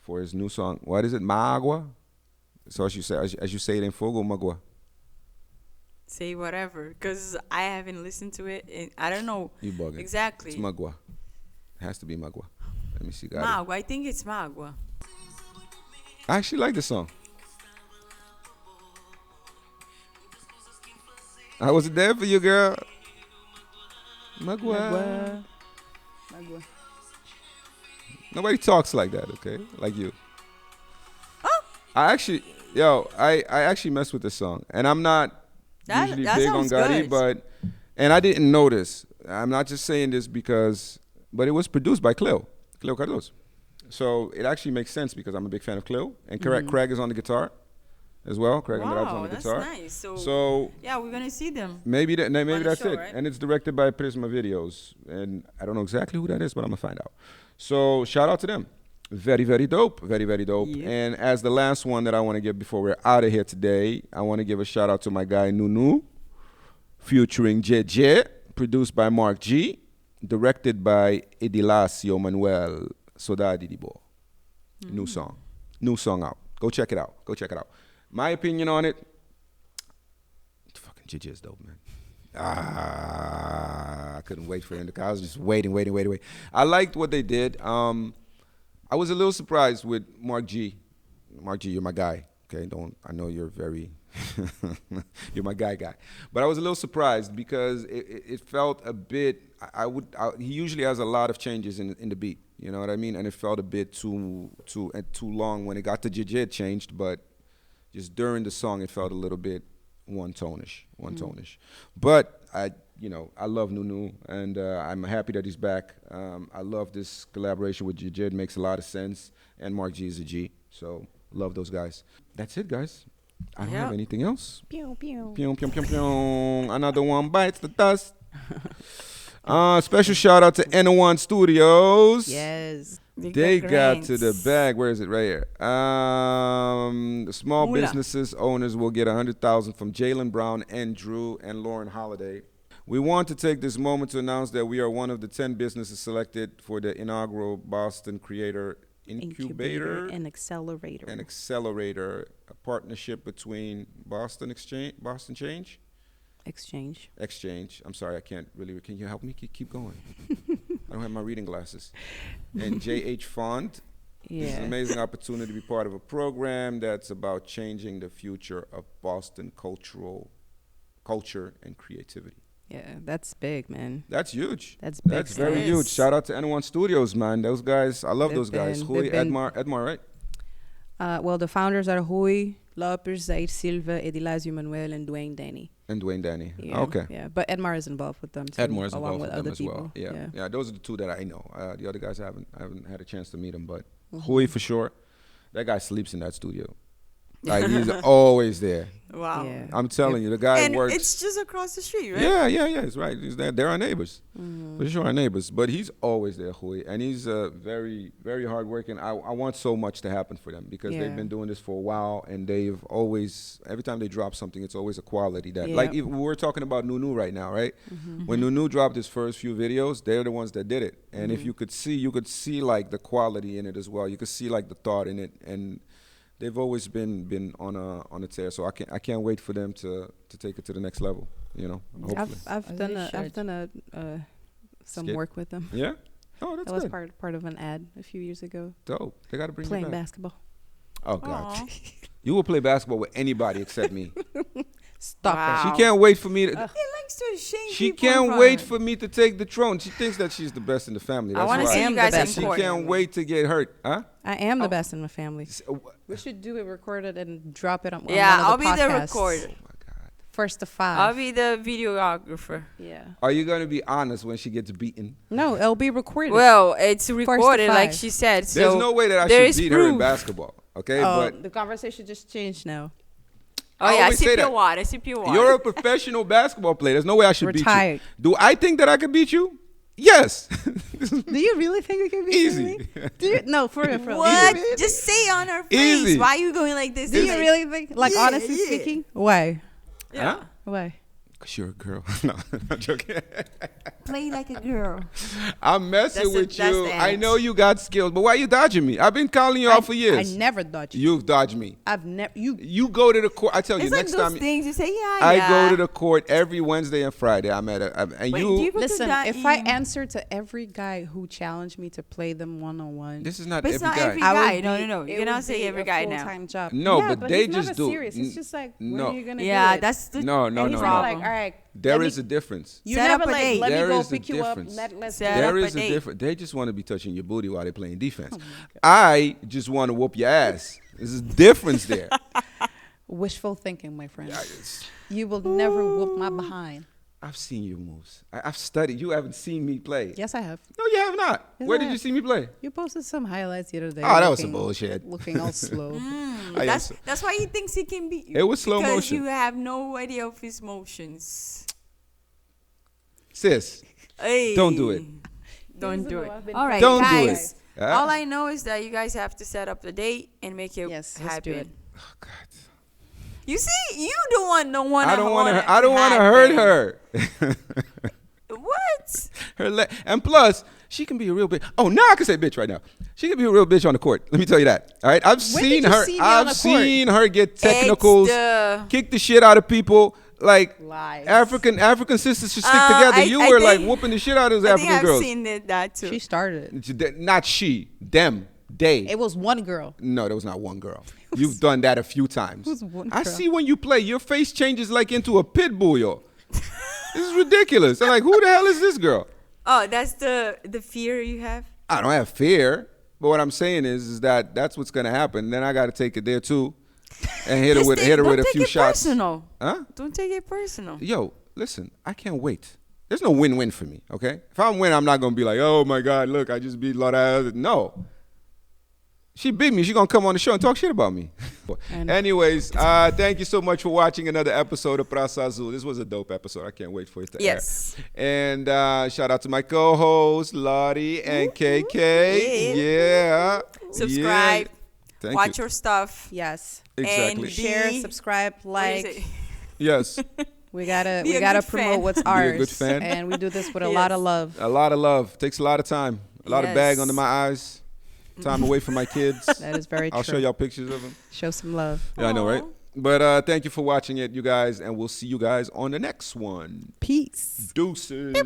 for his new song. What is it? Magua? So as you say it in Fogo, Magua. Say whatever, because I haven't listened to it, and I don't know You bugging. exactly. It's Magua. It has to be Magua. Let me see, Gary. Magua, I think it's Magua. I actually like this song. I wasn't there for you, girl. Magua. Nobody talks like that, okay? Like you. Oh. I actually mess with this song, and I'm not usually that big on sounds Gotti, good. and I didn't notice. I'm not just saying this but it was produced by Cleo Cardoso. So it actually makes sense because I'm a big fan of Cleo, and Craig is on the guitar as well. Craig Andrade's on the that's guitar. nice. So yeah, we're gonna see them. maybe that's show, it. right? And it's directed by Prisma Videos, and I don't know exactly who that is, but I'm gonna find out. So shout out to them. Very, very dope. Very, very dope. Yep. And as the last one that I want to give before we're out of here today, I want to give a shout out to my guy Nunu, featuring JJ, produced by Mark G, directed by Edilacio Manuel Saudade de Bo. New song out. Go check it out. My opinion on it, fucking JJ is dope, man. I couldn't wait for him to come. I was just waiting. I liked what they did. I was a little surprised with Mark G. Mark G, you're my guy. Okay, I know you're very, you're my guy. But I was a little surprised because it felt a bit. He usually has a lot of changes in the beat. You know what I mean? And it felt a bit too long when it got to JJ. It changed, but just during the song, it felt a little bit one-tonish. But I love Nunu, and I'm happy that he's back. I love this collaboration with Jid. Makes a lot of sense. And Mark G is a G. So love those guys. That's it, guys. I don't have anything else. Pew, pew. Pew, pew, pew, pew. Another one bites the dust. Special shout out to N1 Studios. Yes. They got to the bag. Where is it? Right here. The small businesses owners will get $100,000 from Jalen Brown, Drew, and Lauren Holiday. We want to take this moment to announce that we are one of the 10 businesses selected for the inaugural Boston Creator Incubator and Accelerator. A partnership between Boston Exchange. I'm sorry, I can't really. Can you help me? Keep going. I don't have my reading glasses. And JH Fund. Yeah. It's an amazing opportunity to be part of a program that's about changing the future of Boston culture and creativity. Yeah, that's big, man. That's huge. That's big. That's very huge. Shout out to N1 Studios, man. Those guys, I love those guys. Rui, Edmar, right? Well, the founders are Rui, Lopes, Zaid Silva, Edilazio Manuel, and Dwayne Danny. Yeah. Okay. Yeah, but Edmar is involved with them too. Edmar is along involved with them other as people. well. Yeah. Those are the two that I know. The other guys I haven't had a chance to meet them, but Rui for sure. That guy sleeps in that studio. Like he's always there. Wow. Yeah. I'm telling you, the guy works. And it's just across the street, right? Yeah. It's right. They're our neighbors. For sure, our neighbors. But he's always there, Rui, and he's very, very hardworking. I want so much to happen for them because they've been doing this for a while, and they've always, every time they drop something, it's always a quality that, like we're talking about Nunu right now, right? When Nunu dropped his first few videos, they're the ones that did it, and if you could see like the quality in it as well. You could see like the thought in it, and they've always been on a tear, so I can't wait for them to take it to the next level. Hopefully. I've done some Skit? work with them. Yeah. Oh, that's That was good. part of an ad a few years ago. Dope. They got to bring you Playing back. basketball. Oh God. You will play basketball with anybody except me. Stop She can't wait for me to. He likes to shame She people in can't front. wait for me to take the throne. She thinks that she's the best in the family. That's I want to why. see you guys She in court. can't wait to get hurt. Huh? I am the best in my family. Oh We should do it recorded and drop it on Yeah, one I'll of be the the podcasts. recorder. my God. First to 5. I'll be the videographer. Yeah. Are you going to be honest when she gets beaten? No, it'll be recorded. Well, it's recorded, like 5. she said. So There's no way that I there should is beat her in proof. basketball. Okay, but the conversation just changed now. Oh, yeah, always say sip your that. water. Sip your water. you're a professional basketball player. There's no way I should Retired. beat you. Do I think that I could beat you? Yes. Do you really think we can be Easy. Do you? No, for real. What? Just say on her face. Easy. Why are you going like this? Do you Like- really think? Like, Yeah, honestly yeah. speaking? Why? Yeah. Huh? Why? Because you're a girl. No, I'm joking. Play like a girl. I'm messing That's with that's you. the I end. know you got skills, but why you dodging me? I've been calling you out for years. I never dodge you. You've dodged me. I've never. You go to the court. I tell you, It's like next those time things you say, yeah, I yeah. go to the court every Wednesday and Friday. I'm at and Wait, do you. you go to Listen, that if I in- answer to every guy who challenged me to play them one-on-one, This is not But every it's not guy. every I would guy. be- No. it You would cannot say be every a guy now. full-time job. No, Yeah, but they he's just never do. serious. It's just like, when No. are you gonna Yeah, do it? that's the No, And he's no. not like, all right. There let is me- a difference. You Set never up a like, date. let me There go is a pick you up. difference. Let's Set do up There it. a is a date. difference. They just want to be touching your booty while they're playing defense. Oh I just want to whoop your ass. There's a difference there. Wishful thinking, my friend. I just- You will never whoop my behind. I've seen your moves. I've studied. You haven't seen me play. Yes, I have. No, you have not. Yes, Where I did you have. see me play? You posted some highlights the other day. Oh, that was some looking- bullshit. Looking all slow. I That's am- that's why he thinks he can beat you. It was slow because motion. you have no idea of his motions. Sis, Hey. don't do it. Don't Years do ago, it. I've been All right, Don't do guys. it. Huh? All I know is that you guys have to set up the date and make it Yes, happen. let's do it. Oh, God. You see, you don't want no one. I don't want to. I don't want to hurt her. What? And plus, she can be a real bitch. Oh, now I can say bitch right now. She can be a real bitch on the court. Let me tell you that. All right, I've When seen did you her. see me on I've the court? seen her get technicals, kick the shit out of people. Like Lies. African sisters should stick together. I You were like think- whooping the shit out of those I think African I've girls. seen that too. She started. Not she, them, they. It was one girl. No, there was not one girl. You've done that a few times. It was one I girl. see when you play, your face changes like into a pit bull, yo. This is ridiculous. I'm like, who the hell is this girl? Oh, that's the fear you have. I don't have fear, but what I'm saying is that that's what's gonna happen. Then I got to take it there too. and hit her with a few shots. Personal. Huh? Don't take it personal. Yo, listen, I can't wait. There's no win-win for me, okay? If I'm winning, I'm not going to be like, oh, my God, look, I just beat Lorreta. No. She beat me. She's going to come on the show and talk shit about me. Anyways, thank you so much for watching another episode of Praçazul. This was a dope episode. I can't wait for it to air. And shout out to my co-hosts, Lottie and KK. Yeah. Subscribe. Yeah. Watch your stuff. Yes. Exactly. And share, subscribe, like. Yes. We gotta promote what's ours. Be a good fan. And we do this with a lot of love. A lot of love. Takes a lot of time. A lot of bag under my eyes. Time away from my kids. That is very true. I'll show y'all pictures of them. Show some love. Yeah, I know, right? But thank you for watching it, you guys, and we'll see you guys on the next one. Peace. Deuces.